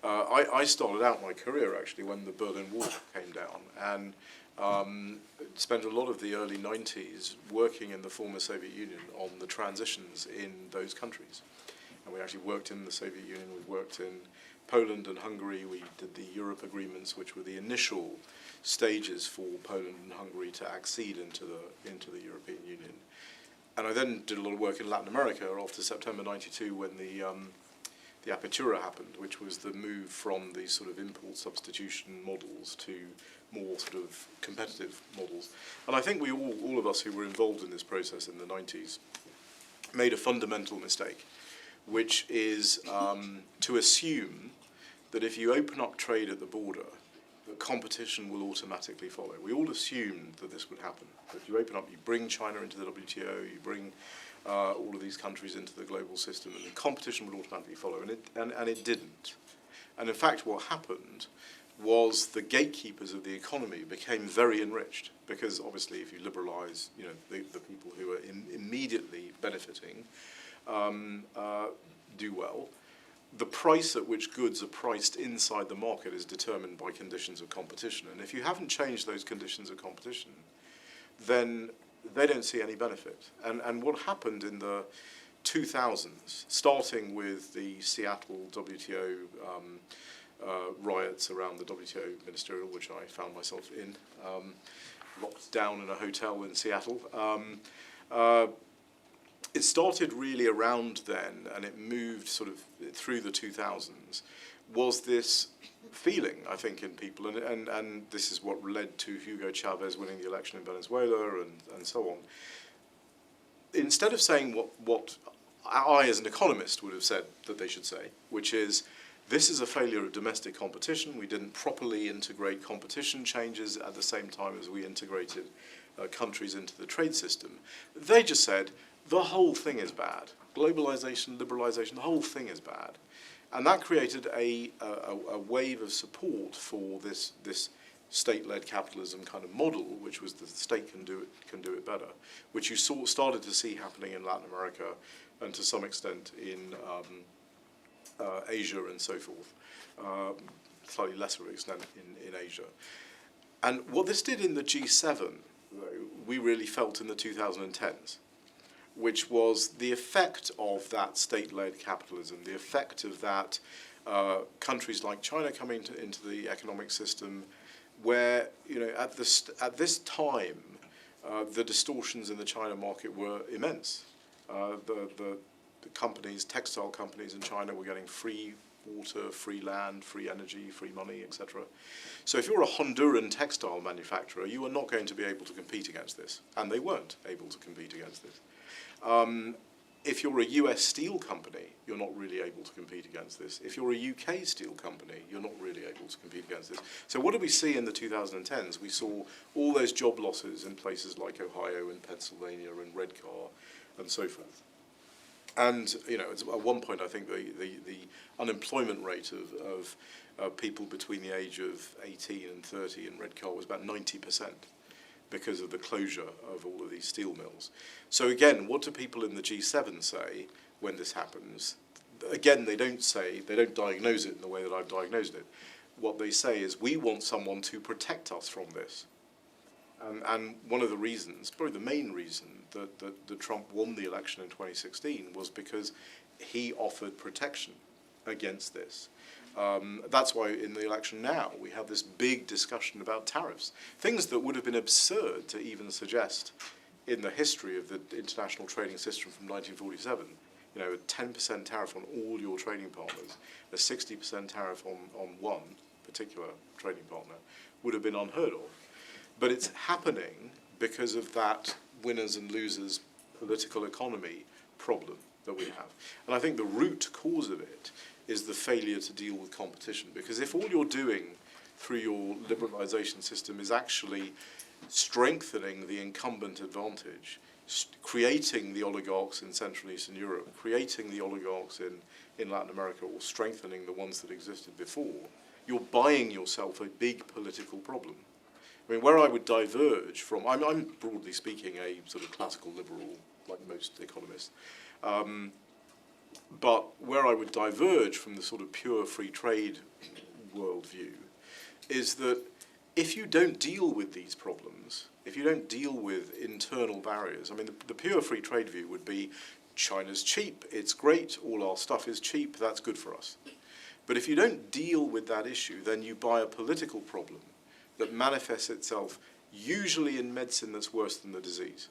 I started out my career actually when the Berlin Wall came down, and spent a lot of the early 90s working in the former Soviet Union on the transitions in those countries. And we actually worked in the Soviet Union, we worked in Poland and Hungary, we did the Europe agreements, which were the initial stages for Poland and Hungary to accede into the European Union. And I then did a lot of work in Latin America after September '92 when the Apertura happened, which was the move from these sort of import substitution models to more sort of competitive models. And I think we all of us who were involved in this process in the 90s made a fundamental mistake, which is to assume that if you open up trade at the border, that competition will automatically follow. We all assumed that this would happen. That you open up, you bring China into the WTO, you bring all of these countries into the global system, and the competition would automatically follow, and it didn't. And in fact, what happened was the gatekeepers of the economy became very enriched, because obviously if you liberalise, you know, the people who are immediately benefiting do well. The price at which goods are priced inside the market is determined by conditions of competition. And if you haven't changed those conditions of competition, then they don't see any benefit. And what happened in the 2000s, starting with the Seattle WTO riots around the WTO ministerial, which I found myself in, locked down in a hotel in Seattle, it started really around then, and it moved sort of through the 2000s, was this feeling, I think, in people, and this is what led to Hugo Chavez winning the election in Venezuela and so on. Instead of saying what I, as an economist, would have said that they should say, which is, this is a failure of domestic competition, we didn't properly integrate competition changes at the same time as we integrated countries into the trade system, they just said, the whole thing is bad. Globalization, liberalization, the whole thing is bad. And that created a wave of support for this state-led capitalism kind of model, which was the state can do it better, which you started to see happening in Latin America and to some extent in Asia and so forth, slightly lesser extent in Asia. And what this did in the G7, though, we really felt in the 2010s. Which was the effect of that state-led capitalism, the effect of that countries like China coming into the economic system, where, you know, at this time, the distortions in the China market were immense. The companies, textile companies in China were getting free water, free land, free energy, free money, etc. So if you're a Honduran textile manufacturer, you are not going to be able to compete against this, and they weren't able to compete against this. If you're a US steel company, you're not really able to compete against this. If you're a UK steel company, you're not really able to compete against this. So what did we see in the 2010s? We saw all those job losses in places like Ohio and Pennsylvania and Redcar and so forth. And, you know, at one point, I think the unemployment rate of people between the age of 18 and 30 in Redcar was about 90%. Because of the closure of all of these steel mills. So again, what do people in the G7 say when this happens? Again, they don't diagnose it in the way that I've diagnosed it. What they say is, we want someone to protect us from this. And one of the reasons, probably the main reason, that Trump won the election in 2016 was because he offered protection against this. That's why in the election now we have this big discussion about tariffs, things that would have been absurd to even suggest in the history of the international trading system from 1947. You know, a 10% tariff on all your trading partners, a 60% tariff on one particular trading partner would have been unheard of. But it's happening because of that winners and losers political economy problem that we have. And I think the root cause of it is the failure to deal with competition. Because if all you're doing through your liberalisation system is actually strengthening the incumbent advantage, creating the oligarchs in Central and Eastern Europe, creating the oligarchs in Latin America, or strengthening the ones that existed before, you're buying yourself a big political problem. I mean, where I would diverge from, I'm broadly speaking a sort of classical liberal, like most economists, but where I would diverge from the sort of pure free trade worldview is that if you don't deal with these problems, if you don't deal with internal barriers, I mean, the pure free trade view would be China's cheap, it's great, all our stuff is cheap, that's good for us. But if you don't deal with that issue, then you buy a political problem that manifests itself usually in medicine that's worse than the disease.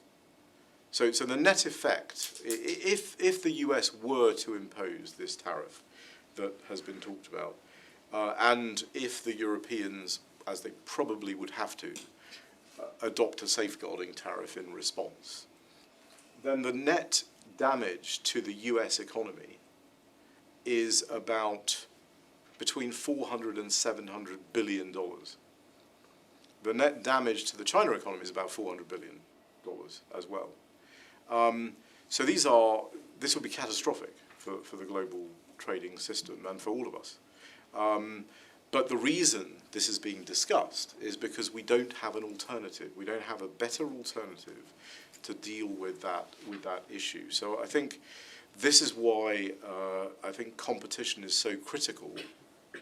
So the net effect, if the US were to impose this tariff that has been talked about, and if the Europeans, as they probably would have to, adopt a safeguarding tariff in response, then the net damage to the US economy is about between 400 and 700 billion dollars. The net damage to the China economy is about 400 billion dollars as well. So this will be catastrophic for the global trading system and for all of us. But the reason this is being discussed is because we don't have an alternative. We don't have a better alternative to deal with that issue. So I think this is why I think competition is so critical,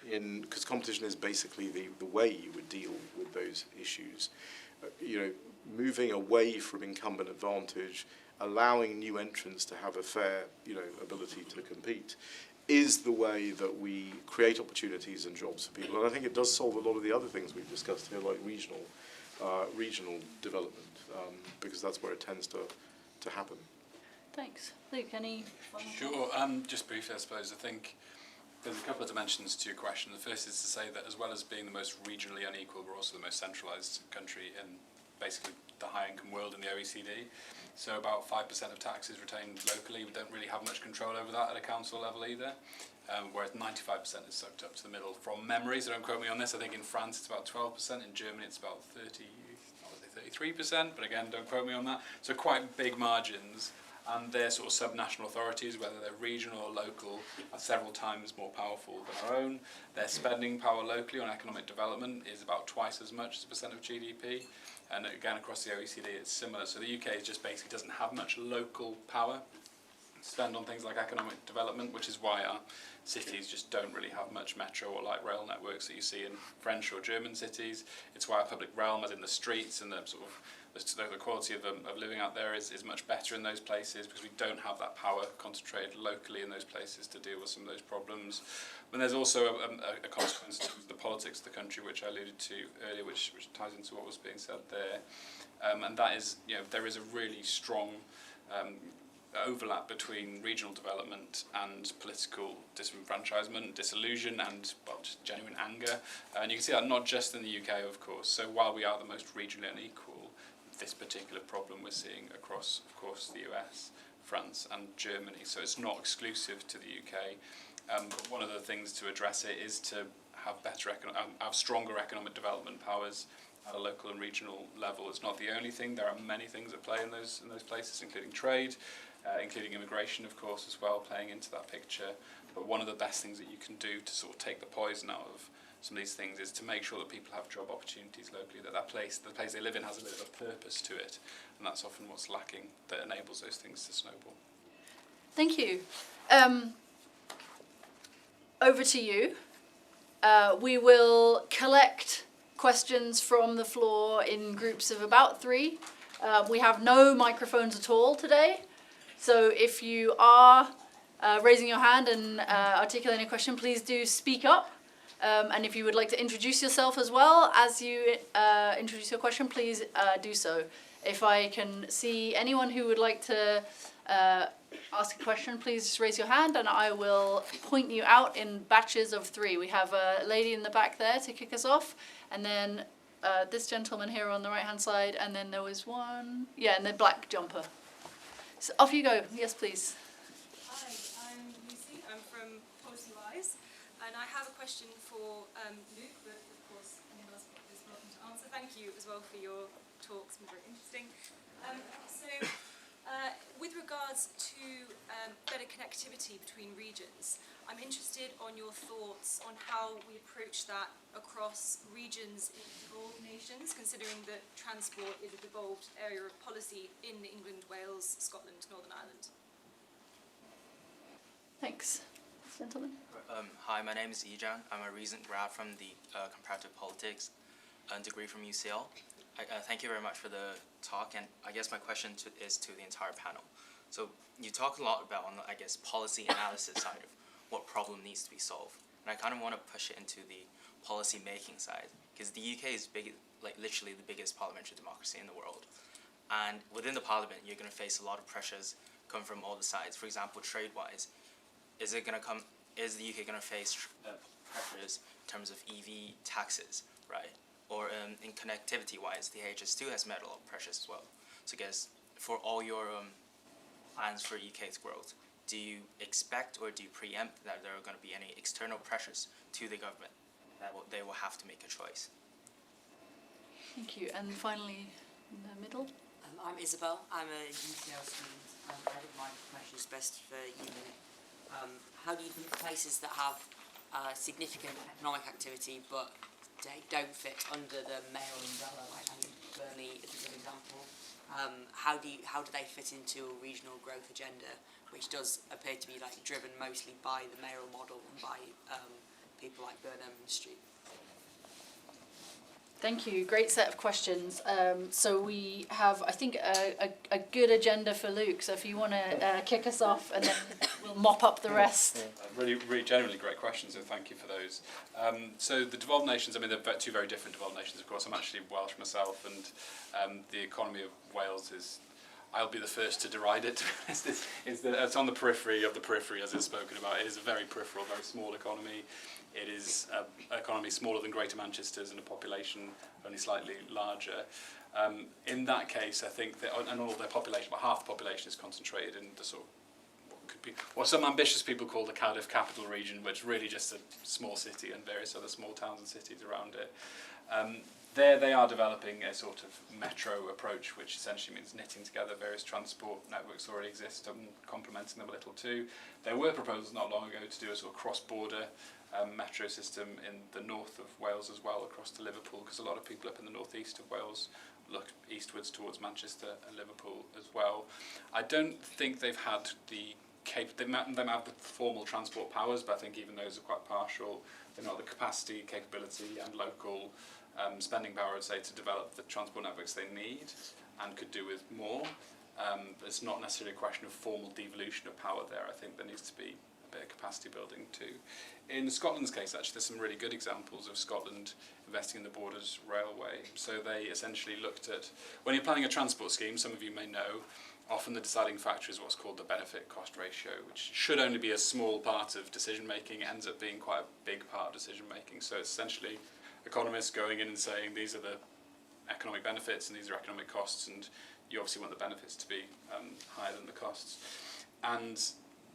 because competition is basically the way you would deal with those issues. Moving away from incumbent advantage, allowing new entrants to have a fair, ability to compete, is the way that we create opportunities and jobs for people. And I think it does solve a lot of the other things we've discussed here, like regional development, because that's where it tends to happen. Thanks. Luke, any final Sure. Just briefly, I suppose. I think there's a couple of dimensions to your question. The first is to say that as well as being the most regionally unequal, we're also the most centralised country in basically the high-income world in the OECD. So about 5% of tax is retained locally. We don't really have much control over that at a council level either, whereas 95% is sucked up to the middle. From memory, so don't quote me on this, I think in France it's about 12%, in Germany it's about 33%, but again, don't quote me on that. So quite big margins, and their sort of sub-national authorities, whether they're regional or local, are several times more powerful than our own. Their spending power locally on economic development is about twice as much as a percent of GDP. And again, across the OECD, it's similar. So the UK just basically doesn't have much local power to spend on things like economic development, which is why our cities just don't really have much metro or light rail networks that you see in French or German cities. It's why our public realm, as in the streets and the sort of the quality of living out there is much better in those places, because we don't have that power concentrated locally in those places to deal with some of those problems. And there's also a consequence to the politics of the country, which I alluded to earlier, which ties into what was being said there. And that is, there is a really strong overlap between regional development and political disenfranchisement, disillusion, and just genuine anger. And you can see that not just in the UK, of course. So while we are the most regionally unequal, this particular problem we're seeing across, of course, the US, France and Germany. So it's not exclusive to the UK. But one of the things to address it is to have have stronger economic development powers at a local and regional level. It's not the only thing. There are many things at play in those places, including trade, including immigration, of course, as well, playing into that picture. But one of the best things that you can do to sort of take the poison out of some of these things is to make sure that people have job opportunities locally, that the place they live in has a bit of a purpose to it, and that's often what's lacking that enables those things to snowball. Thank you. Over to you. We will collect questions from the floor in groups of about 3. We have no microphones at all today, so if you are raising your hand and articulating a question, please do speak up. And if you would like to introduce yourself as well as you introduce your question, please do so. If I can see anyone who would like to ask a question, please just raise your hand and I will point you out in batches of 3. We have a lady in the back there to kick us off, and then this gentleman here on the right-hand side, and then there was one, in the black jumper. So off you go. Yes, please. Hi, I'm Lucy. I'm from PolicyWise, and I have a question for Luke, but of course anyone else is welcome to answer. Thank you as well for your talks, been very interesting. With regards to better connectivity between regions, I'm interested on your thoughts on how we approach that across regions in devolved nations, considering that transport is a devolved area of policy in England, Wales, Scotland, Northern Ireland. Thanks. Gentlemen. Hi, my name is Yijan. I'm a recent grad from the Comparative Politics degree from UCL. Thank you very much for the talk, and I guess my question is to the entire panel. So you talk a lot about, on the, policy analysis side of what problem needs to be solved, and I kind of want to push it into the policy making side, because the UK is literally the biggest parliamentary democracy in the world, and within the parliament you're going to face a lot of pressures coming from all the sides. For example, trade-wise, is the UK going to face pressures in terms of EV taxes, right? Or in connectivity-wise, the HS2 has met a lot of pressures as well. So I guess for all your plans for UK's growth, do you expect or do you preempt that there are going to be any external pressures to the government that they will have to make a choice? Thank you. And finally, in the middle. I'm Isabel. I'm a UCL student. I think my question is best for you. How do you think places that have significant economic activity but they don't fit under the mayor umbrella, like I think Burnley is a good example, how do they fit into a regional growth agenda, which does appear to be like driven mostly by the mayoral model and by people like Burnham Street? Thank you. Great set of questions. So we have, I think, a good agenda for Luke. So if you want to kick us off, and then we'll mop up the rest. Really, genuinely great questions, so thank you for those. So the devolved nations, I mean, they're two very different devolved nations, of course. I'm actually Welsh myself, and the economy of Wales is, I'll be the first to deride it, to be honest. It's on the periphery of the periphery, as it's spoken about. It is a very peripheral, very small economy. It is an economy smaller than Greater Manchester's and a population only slightly larger. In that case, I think that, and all their population, about half the population is concentrated in the sort of what some ambitious people call the Cardiff capital region, which is really just a small city and various other small towns and cities around it. There they are developing a sort of metro approach, which essentially means knitting together various transport networks that already exist and complementing them a little too. There were proposals not long ago to do a sort of cross-border metro system in the north of Wales as well, across to Liverpool, because a lot of people up in the northeast of Wales look eastwards towards Manchester and Liverpool as well. I don't think they've had the they might have the formal transport powers, but I think even those are quite partial. They've not the capacity, capability and local spending power, I'd say, to develop the transport networks they need and could do with more. It's not necessarily a question of formal devolution of power there. I think there needs to be a bit of capacity building too. In Scotland's case, actually, there's some really good examples of Scotland investing in the Borders Railway. So they essentially looked at, when you're planning a transport scheme, some of you may know, often the deciding factor is what's called the benefit-cost ratio, which should only be a small part of decision-making, ends up being quite a big part of decision-making. So it's essentially economists going in and saying these are the economic benefits and these are economic costs, and you obviously want the benefits to be higher than the costs. And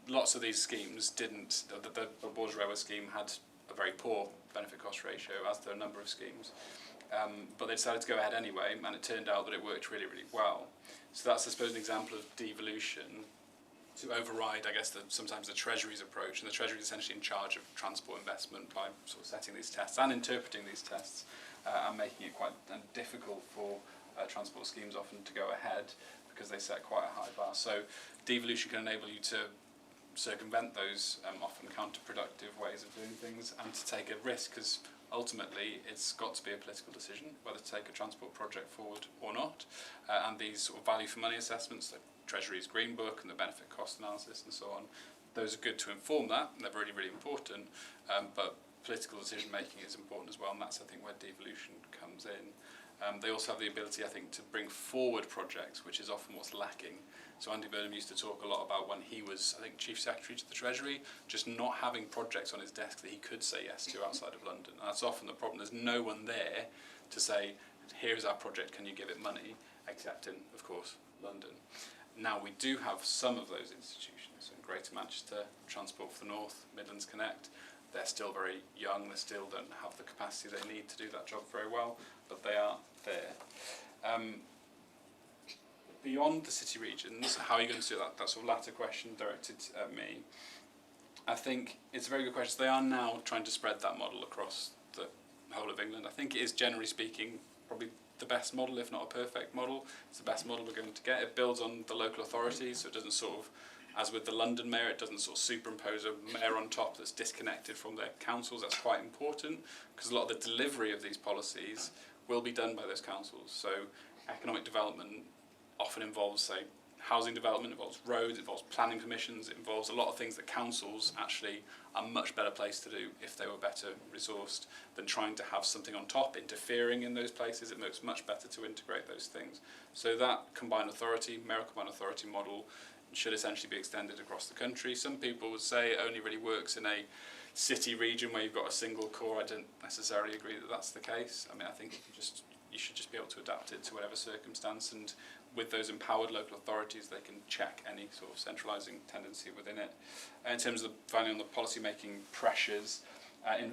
lots of these schemes didn't, the Borders Railway scheme had a very poor benefit-cost ratio, as did a number of schemes. But they decided to go ahead anyway, and it turned out that it worked really, really well. So that's, I suppose, an example of devolution to override, I guess, sometimes the Treasury's approach. And the Treasury is essentially in charge of transport investment by sort of setting these tests and interpreting these tests and making it quite difficult for transport schemes often to go ahead because they set quite a high bar. So devolution can enable you to circumvent those often counterproductive ways of doing things and to take a risk, because ultimately it's got to be a political decision whether to take a transport project forward or not. And these sort of value for money assessments, the Treasury's Green Book and the benefit cost analysis and so on, those are good to inform that, and they're really, really important, but political decision making is important as well, and that's, I think, where devolution comes in. They also have the ability, I think, to bring forward projects, which is often what's lacking. So Andy Burnham used to talk a lot about when he was, I think, Chief Secretary to the Treasury, just not having projects on his desk that he could say yes to outside of London. And that's often the problem. There's no one there to say, here's our project, can you give it money, except in, of course, London. Now we do have some of those institutions. So in Greater Manchester, Transport for the North, Midlands Connect, they're still very young, they still don't have the capacity they need to do that job very well, but they are there. Beyond the city regions, how are you going to do that? That sort of latter question directed at me. I think it's a very good question. So they are now trying to spread that model across the whole of England. I think it is, generally speaking, probably the best model, if not a perfect model. It's the best model we're going to get. It builds on the local authorities, so it doesn't sort of, as with the London mayor, it doesn't sort of superimpose a mayor on top that's disconnected from their councils. That's quite important, because a lot of the delivery of these policies will be done by those councils. So economic development often involves, say, housing development, involves roads, involves planning permissions, it involves a lot of things that councils actually are much better placed to do if they were better resourced than trying to have something on top interfering in those places. It makes much better to integrate those things. So that combined authority, mayoral combined authority model should essentially be extended across the country. Some people would say it only really works in a city region where you've got a single core. I don't necessarily agree that that's the case. I mean, I think if you just you should just be able to adapt it to whatever circumstance, and with those empowered local authorities, they can check any sort of centralising tendency within it. In terms of finally on the policy making pressures,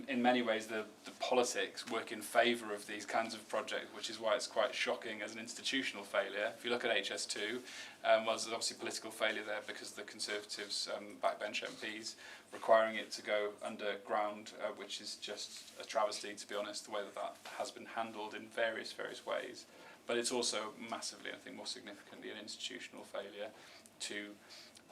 in many ways the politics work in favour of these kinds of projects, which is why it's quite shocking as an institutional failure. If you look at HS2, well, there's obviously political failure there because the Conservatives backbench MPs requiring it to go underground, which is just a travesty, to be honest, the way that has been handled in various ways. But it's also massively, I think more significantly, an institutional failure to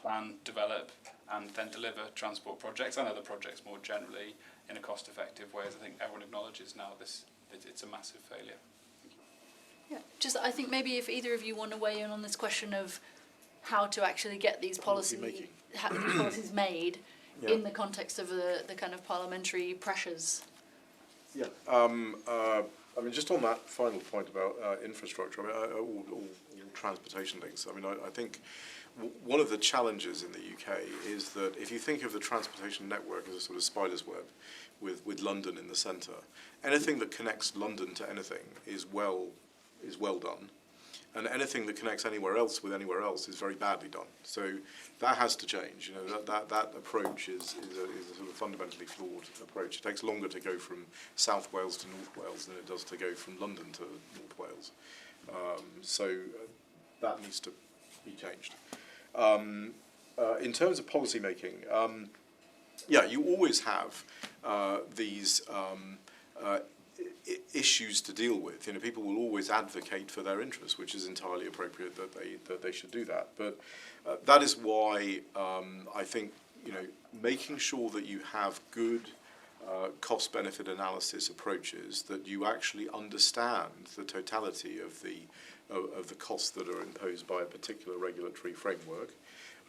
plan, develop and then deliver transport projects and other projects more generally in a cost-effective way. As I think everyone acknowledges now, it's a massive failure. Yeah, just I think maybe if either of you want to weigh in on this question of how to actually get these policies made in the context of the kind of parliamentary pressures. Yeah. I mean, just on that final point about infrastructure, I mean, all transportation links. I mean, I think one of the challenges in the UK is that if you think of the transportation network as a sort of spider's web with London in the centre, anything that connects London to anything is well done, and anything that connects anywhere else with anywhere else is very badly done. So that has to change. You know, that approach is a sort of fundamentally flawed approach. It takes longer to go from South Wales to North Wales than it does to go from London to North Wales. So that needs to be changed. In terms of policy making, yeah, you always have these issues to deal with. You know, people will always advocate for their interests, which is entirely appropriate that they should do that. But that is why I think, you know, making sure that you have good cost-benefit analysis approaches, that you actually understand the totality of the costs that are imposed by a particular regulatory framework,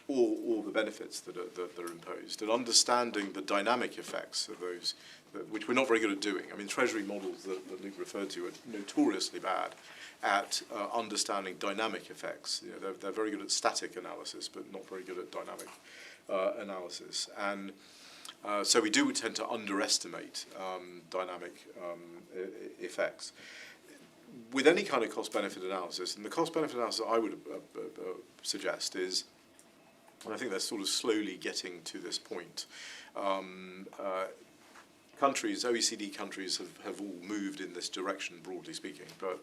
or the benefits that are imposed, and understanding the dynamic effects of those, which we're not very good at doing. I mean, Treasury models that Luke referred to are notoriously bad at understanding dynamic effects. You know, they're very good at static analysis, but not very good at dynamic analysis. And so we do tend to underestimate dynamic effects. With any kind of cost-benefit analysis, and the cost-benefit analysis I would suggest is, and I think they're sort of slowly getting to this point, countries, OECD countries have all moved in this direction, broadly speaking, but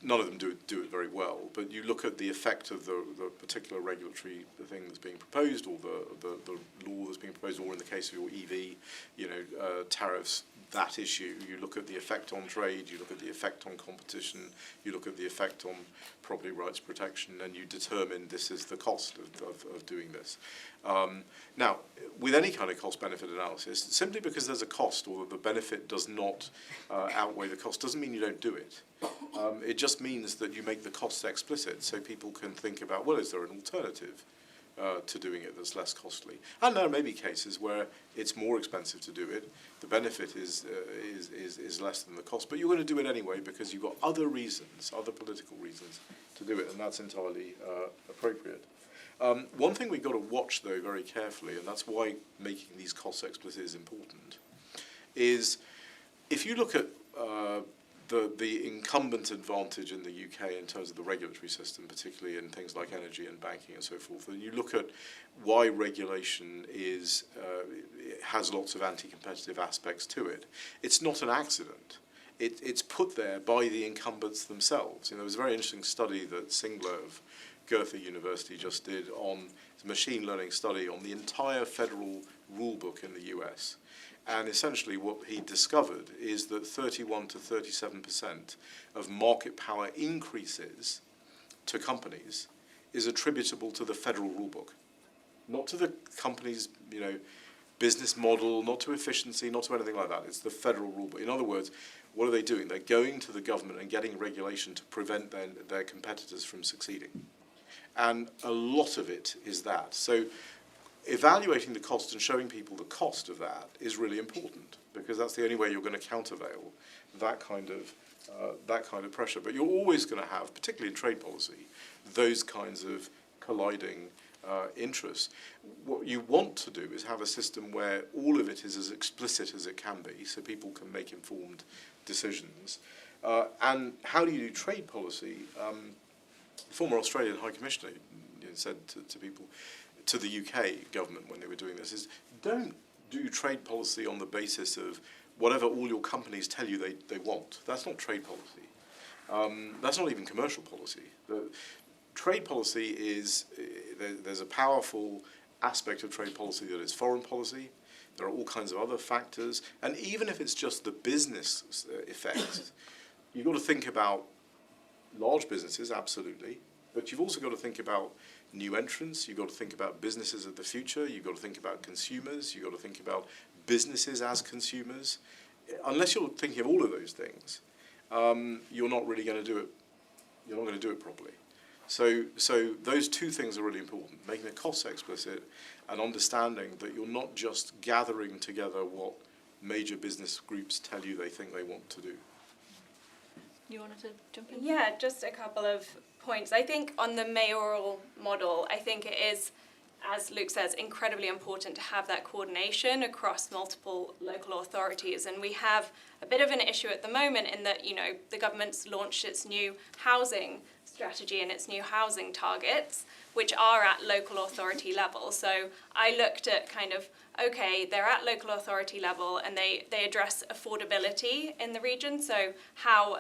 none of them do it very well. But you look at the effect of the particular regulatory thing that's being proposed, or the law that's being proposed, or in the case of your EV, you know, tariffs, that issue. You look at the effect on trade, you look at the effect on competition, you look at the effect on property rights protection, and you determine this is the cost of doing this. Now, with any kind of cost-benefit analysis, simply because there's a cost or the benefit does not outweigh the cost doesn't mean you don't do it. It just means that you make the costs explicit so people can think about, well, is there an alternative to doing it that's less costly? And there may be cases where it's more expensive to do it, the benefit is less than the cost, but you're going to do it anyway because you've got other reasons, other political reasons to do it, and that's entirely appropriate. One thing we've got to watch, though, very carefully, and that's why making these costs explicit is important, is if you look at the incumbent advantage in the UK in terms of the regulatory system, particularly in things like energy and banking and so forth, and you look at why regulation has lots of anti-competitive aspects to it, it's not an accident. It's put there by the incumbents themselves. You know, there was a very interesting study that Singler of Goethe University just did on a machine learning study on the entire federal rule book in the US. And essentially what he discovered is that 31 to 37% of market power increases to companies is attributable to the federal rulebook, not to the company's, you know, business model, not to efficiency, not to anything like that. It's the federal rulebook. In other words, what are they doing? They're going to the government and getting regulation to prevent their competitors from succeeding. And a lot of it is that. So evaluating the cost and showing people the cost of that is really important, because that's the only way you're going to countervail that kind of pressure. But you're always going to have, particularly in trade policy, those kinds of colliding interests. What you want to do is have a system where all of it is as explicit as it can be, so people can make informed decisions. And how do you do trade policy? The former Australian High Commissioner said to people, to the UK government when they were doing this, is don't do trade policy on the basis of whatever all your companies tell you they want. That's not trade policy. That's not even commercial policy. The trade policy is, there's a powerful aspect of trade policy that is foreign policy. There are all kinds of other factors. And even if it's just the business effect, you've got to think about large businesses, absolutely. But you've also got to think about new entrants. You've got to think about businesses of the future. You've got to think about consumers. You've got to think about businesses as consumers. Unless you're thinking of all of those things, you're not really going to do it. You're not going to do it properly. So those two things are really important, making the costs explicit and understanding that you're not just gathering together what major business groups tell you they think they want to do. You wanted to jump in? Yeah, just a couple of points. I think on the mayoral model, I think it is, as Luke says, incredibly important to have that coordination across multiple local authorities. And we have a bit of an issue at the moment in that, the government's launched its new housing strategy and its new housing targets, which are at local authority level. So I looked at okay, they're at local authority level and they address affordability in the region. So how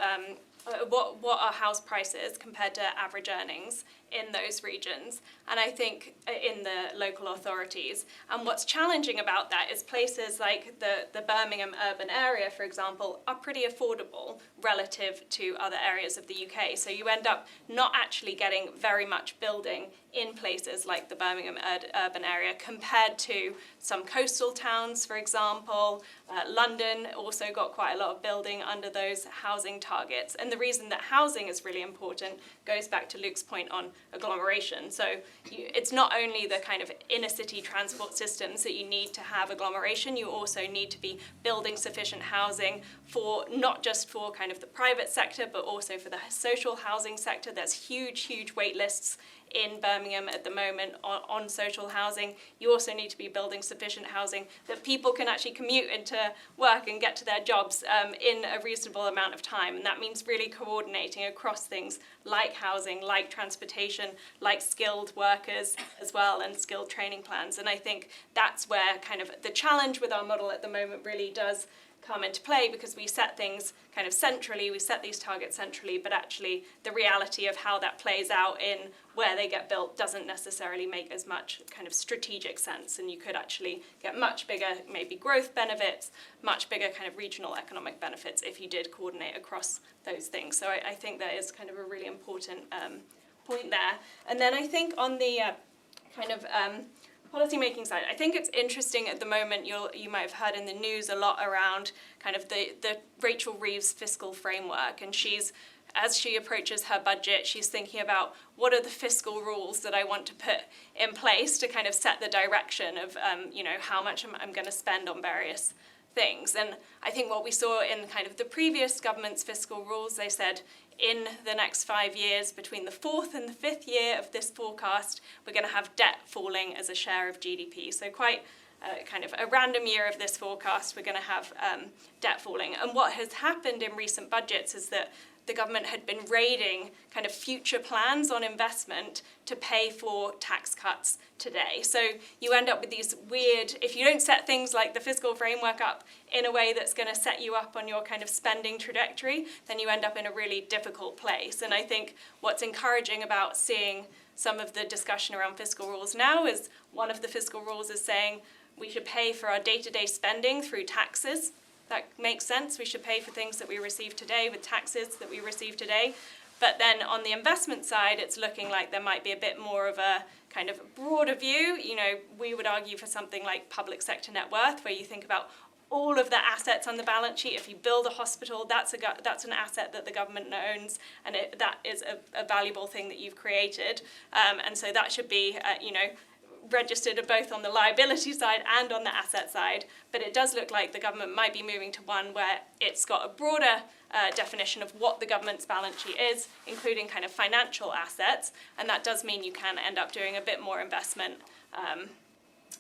what are house prices compared to average earnings in those regions, and I think in the local authorities. And what's challenging about that is places like the Birmingham urban area, for example, are pretty affordable relative to other areas of the UK. So you end up not actually getting very much building in places like the Birmingham urban area compared to some coastal towns, for example. London also got quite a lot of building under those housing targets. And the reason that housing is really important goes back to Luke's point on agglomeration. So it's not only the kind of inner city transport systems that you need to have agglomeration, you also need to be building sufficient housing for not just for kind of the private sector, but also for the social housing sector. There's huge wait lists in Birmingham at the moment on social housing. You also need to be building sufficient housing that people can actually commute into work and get to their jobs in a reasonable amount of time. And that means really coordinating across things like housing, like transportation, like skilled workers as well, and skilled training plans. And I think that's where kind of the challenge with our model at the moment really does come into play, because we set things kind of centrally, we set these targets centrally, but actually the reality of how that plays out in where they get built doesn't necessarily make as much kind of strategic sense, and you could actually get much bigger maybe growth benefits, much bigger kind of regional economic benefits if you did coordinate across those things. So I think that is kind of a really important point there. And then I think on the policy-making side, I think it's interesting at the moment, you might have heard in the news a lot around kind of the Rachel Reeves fiscal framework, and as she approaches her budget, she's thinking about what are the fiscal rules that I want to put in place to kind of set the direction of how much I'm going to spend on various things. And I think what we saw in kind of the previous government's fiscal rules, they said in the next 5 years, between the 4th and the 5th year of this forecast, we're going to have debt falling as a share of GDP. So quite kind of a random year of this forecast, we're going to have debt falling. And what has happened in recent budgets is that the government had been raiding kind of future plans on investment to pay for tax cuts today. So you end up with these weird, if you don't set things like the fiscal framework up in a way that's going to set you up on your kind of spending trajectory, then you end up in a really difficult place. And I think what's encouraging about seeing some of the discussion around fiscal rules now is one of the fiscal rules is saying we should pay for our day-to-day spending through taxes. That makes sense. We should pay for things that we receive today with taxes that we receive today. But then on the investment side, it's looking like there might be a bit more of a kind of broader view. We would argue for something like public sector net worth, where you think about all of the assets on the balance sheet. If you build a hospital, that's an asset that the government owns, and that is a valuable thing that you've created. And so that should be, registered both on the liability side and on the asset side, but it does look like the government might be moving to one where it's got a broader definition of what the government's balance sheet is, including kind of financial assets, and that does mean you can end up doing a bit more investment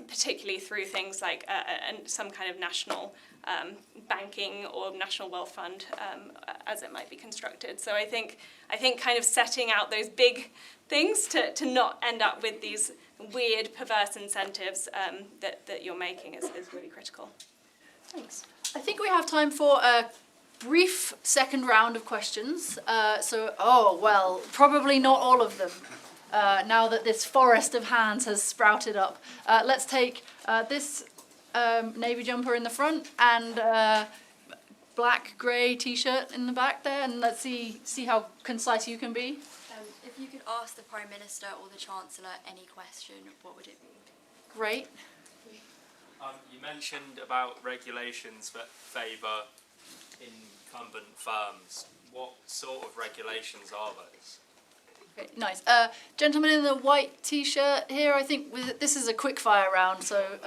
particularly through things like some kind of national banking or national wealth fund, as it might be constructed. So I think kind of setting out those big things to not end up with these weird, perverse incentives that you're making is really critical. Thanks. I think we have time for a brief second round of questions. Probably not all of them. Now that this forest of hands has sprouted up. Let's take this navy jumper in the front and black grey t-shirt in the back there, and let's see how concise you can be. If you could ask the Prime Minister or the Chancellor any question, what would it be? Great. You mentioned about regulations that favour incumbent firms. What sort of regulations are those? Okay, nice. Gentleman in the white t-shirt here, I think this is a quick fire round, so...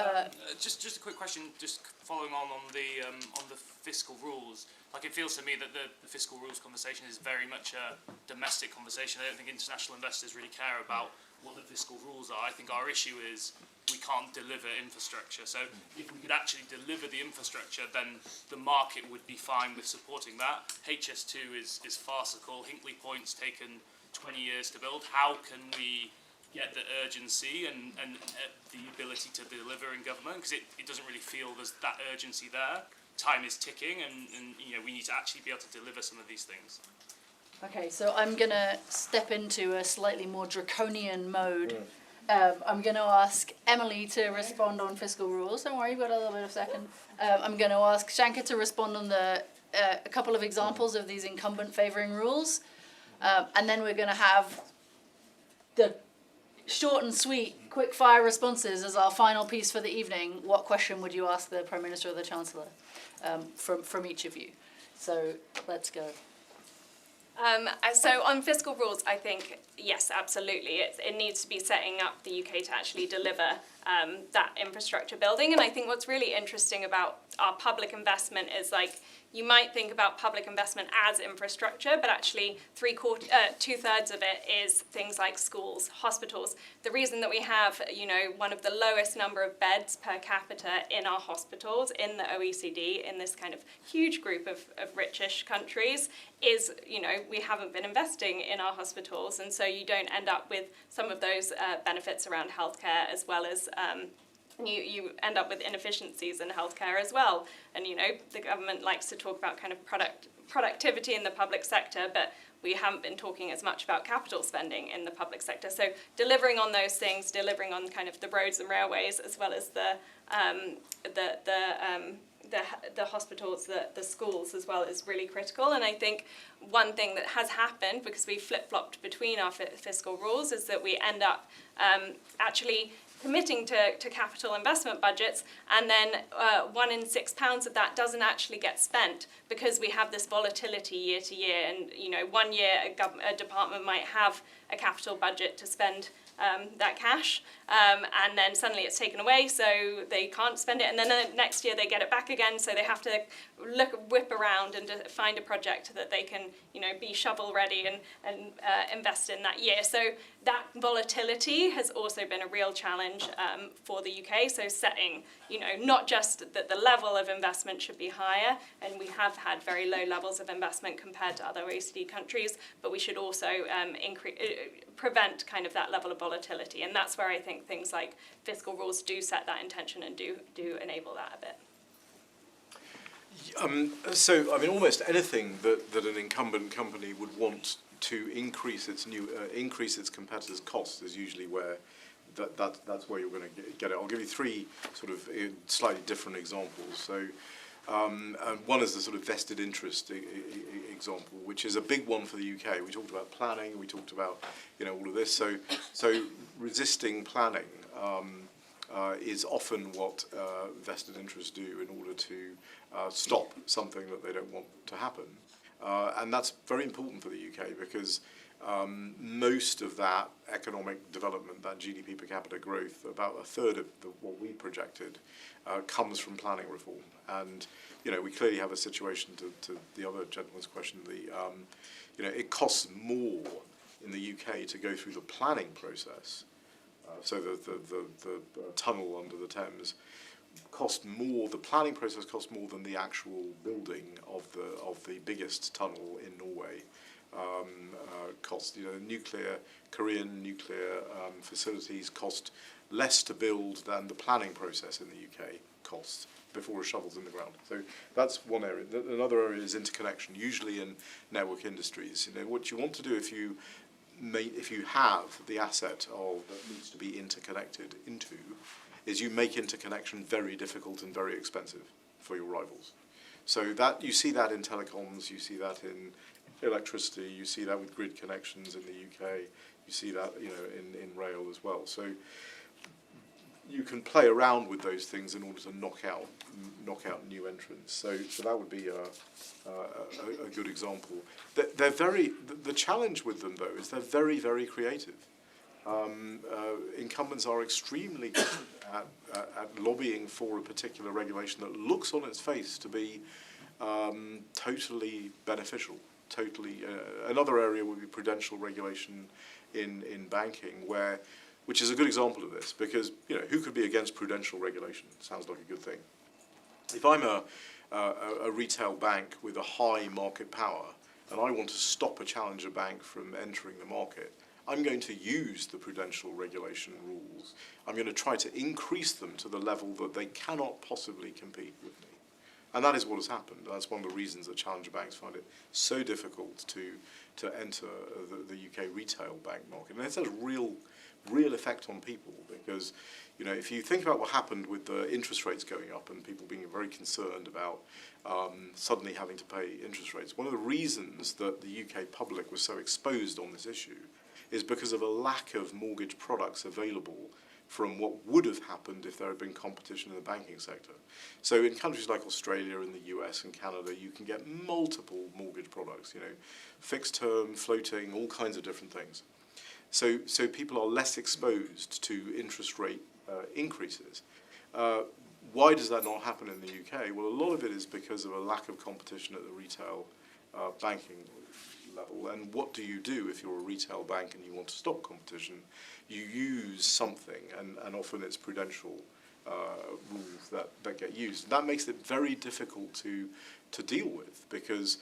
Just a quick question, just following on the fiscal rules. Like, it feels to me that the fiscal rules conversation is very much a domestic conversation. I don't think international investors really care about what the fiscal rules are. I think our issue is we can't deliver infrastructure. So if we could actually deliver the infrastructure, then the market would be fine with supporting that. HS2 is farcical. Hinkley Point's taken 20 years to build. How can we get the urgency and the ability to deliver in government? Because it doesn't really feel there's that urgency there. Time is ticking, and we need to actually be able to deliver some of these things. Okay, so I'm going to step into a slightly more draconian mode. I'm going to ask Emily to respond on fiscal rules. Don't worry, you've got a little bit of second. I'm going to ask Shankar to respond on a couple of examples of these incumbent favouring rules. And then we're going to have the short and sweet, quick fire responses as our final piece for the evening. What question would you ask the Prime Minister or the Chancellor from each of you? So let's go. So on fiscal rules, I think, yes, absolutely. It needs to be setting up the UK to actually deliver that infrastructure building. And I think what's really interesting about our public investment is, like, you might think about public investment as infrastructure, but actually two-thirds of it is things like schools, hospitals. The reason that we have, one of the lowest number of beds per capita in our hospitals in the OECD, in this kind of huge group of richish countries, is, we haven't been investing in our hospitals, and so you don't end up with some of those benefits around healthcare, as well as you end up with inefficiencies in healthcare as well. And the government likes to talk about kind of productivity in the public sector, but we haven't been talking as much about capital spending in the public sector. So delivering on those things, delivering on kind of the roads and railways, as well as the hospitals, the schools as well, is really critical. And I think one thing that has happened, because we flip-flopped between our fiscal rules, is that we end up actually committing to capital investment budgets, and then £1 in £6 of that doesn't actually get spent, because we have this volatility year to year. And 1 year a department might have a capital budget to spend that cash, and then suddenly it's taken away, so they can't spend it, and then the next year they get it back again, so they have to whip around and find a project that they can be shovel ready and invest in that year. So that volatility has also been a real challenge for the UK. So setting not just that the level of investment should be higher, and we have had very low levels of investment compared to other OECD countries, but we should also prevent kind of that level of volatility. And that's where I think things like fiscal rules do set that intention and do enable that a bit. Almost anything that an incumbent company would want to increase its competitors' costs is usually where that's where you're going to get it. I'll give you three sort of slightly different examples. So, and one is the sort of vested interest example, which is a big one for the UK. We talked about planning. We talked about all of this. So resisting planning is often what vested interests do in order to stop something that they don't want to happen. And that's very important for the UK, because most of that economic development, that GDP per capita growth, about a third of what we projected, comes from planning reform. And we clearly have a situation, to the other gentleman's question, it costs more in the UK to go through the planning process so the tunnel under the Thames, cost more. The planning process cost more than the actual building of the biggest tunnel in Norway cost. Korean nuclear facilities cost less to build than the planning process in the UK costs before a shovel's in the ground. So that's one area. Another area is interconnection, usually in network industries. What you want to do if you have the asset that needs to be interconnected into, is you make interconnection very difficult and very expensive for your rivals. So that you see that in telecoms, you see that in electricity, you see that with grid connections in the UK, you see that in rail as well. So you can play around with those things in order to knock out new entrants. So that would be a good example. The challenge with them though is they're very, very creative. Incumbents are extremely good at lobbying for a particular regulation that looks on its face to be totally beneficial. Another area would be prudential regulation in banking, which is a good example of this, because who could be against prudential regulation? Sounds like a good thing. If I'm a retail bank with a high market power and I want to stop a challenger bank from entering the market, I'm going to use the prudential regulation rules. I'm going to try to increase them to the level that they cannot possibly compete with me. And that is what has happened. That's one of the reasons that challenger banks find it so difficult to enter the UK retail bank market. And it has a real effect on people, because if you think about what happened with the interest rates going up and people being very concerned about suddenly having to pay interest rates, one of the reasons that the UK public was so exposed on this issue is because of a lack of mortgage products available from what would have happened if there had been competition in the banking sector. So in countries like Australia and the US and Canada, you can get multiple mortgage products, fixed term, floating, all kinds of different things. So people are less exposed to interest rate increases. Why does that not happen in the UK? Well, a lot of it is because of a lack of competition at the retail banking level. And what do you do if you're a retail bank and you want to stop competition? You use something, and often it's prudential rules that get used. That makes it very difficult to deal with, because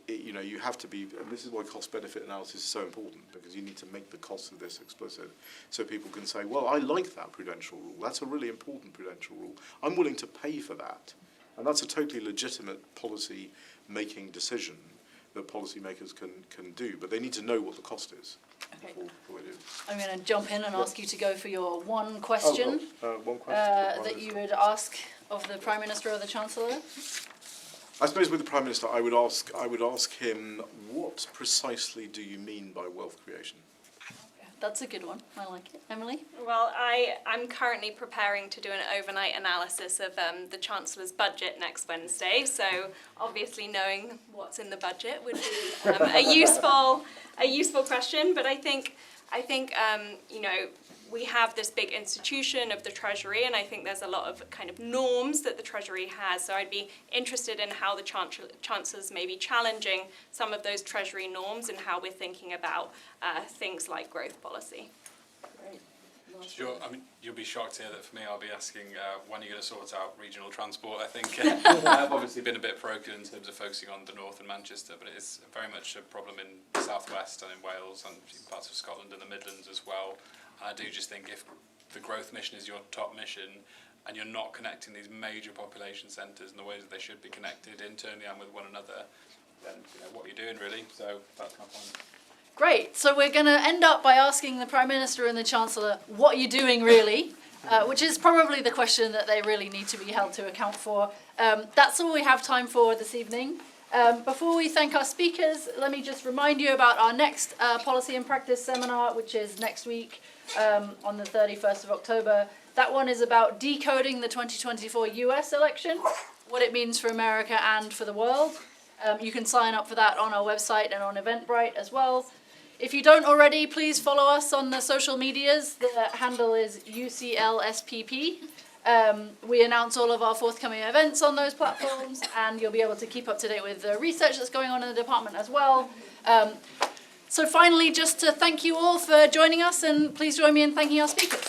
you have to be, and this is why cost-benefit analysis is so important, because you need to make the cost of this explicit, so people can say, well, I like that prudential rule. That's a really important prudential rule. I'm willing to pay for that. And that's a totally legitimate policy-making decision that policymakers can do, but they need to know what the cost is. Okay. Before they do. I'm going to jump in and ask you to go for your one question, One question that you would ask of the Prime Minister or the Chancellor. I suppose with the Prime Minister, I would ask him, what precisely do you mean by wealth creation? That's a good one. I like it. Emily? Well, I'm currently preparing to do an overnight analysis of the Chancellor's budget next Wednesday, so obviously knowing what's in the budget would be a useful question. But I think we have this big institution of the Treasury, and I think there's a lot of kind of norms that the Treasury has. So I'd be interested in how the Chancellor's may be challenging some of those Treasury norms and how we're thinking about things like growth policy. Great. Sure. I mean, you'll be shocked to hear that for me, I'll be asking when you're going to sort out regional transport. I think I've obviously been a bit parochial in terms of focusing on the north and Manchester, but it is very much a problem in the southwest and in Wales and parts of Scotland and the Midlands as well. I do just think if the growth mission is your top mission and you're not connecting these major population centres in the ways that they should be connected internally and with one another, then what you're doing really. So that's my point. Great. So we're going to end up by asking the Prime Minister and the Chancellor, what are you doing really? Which is probably the question that they really need to be held to account for. That's all we have time for this evening. Before we thank our speakers, let me just remind you about our next Policy and Practice seminar, which is next week on the 31st of October. That one is about decoding the 2024 US election, what it means for America and for the world. You can sign up for that on our website and on Eventbrite as well. If you don't already, please follow us on the social medias. The handle is UCLSPP. We announce all of our forthcoming events on those platforms, and you'll be able to keep up to date with the research that's going on in the department as well. So finally, just to thank you all for joining us, and please join me in thanking our speakers.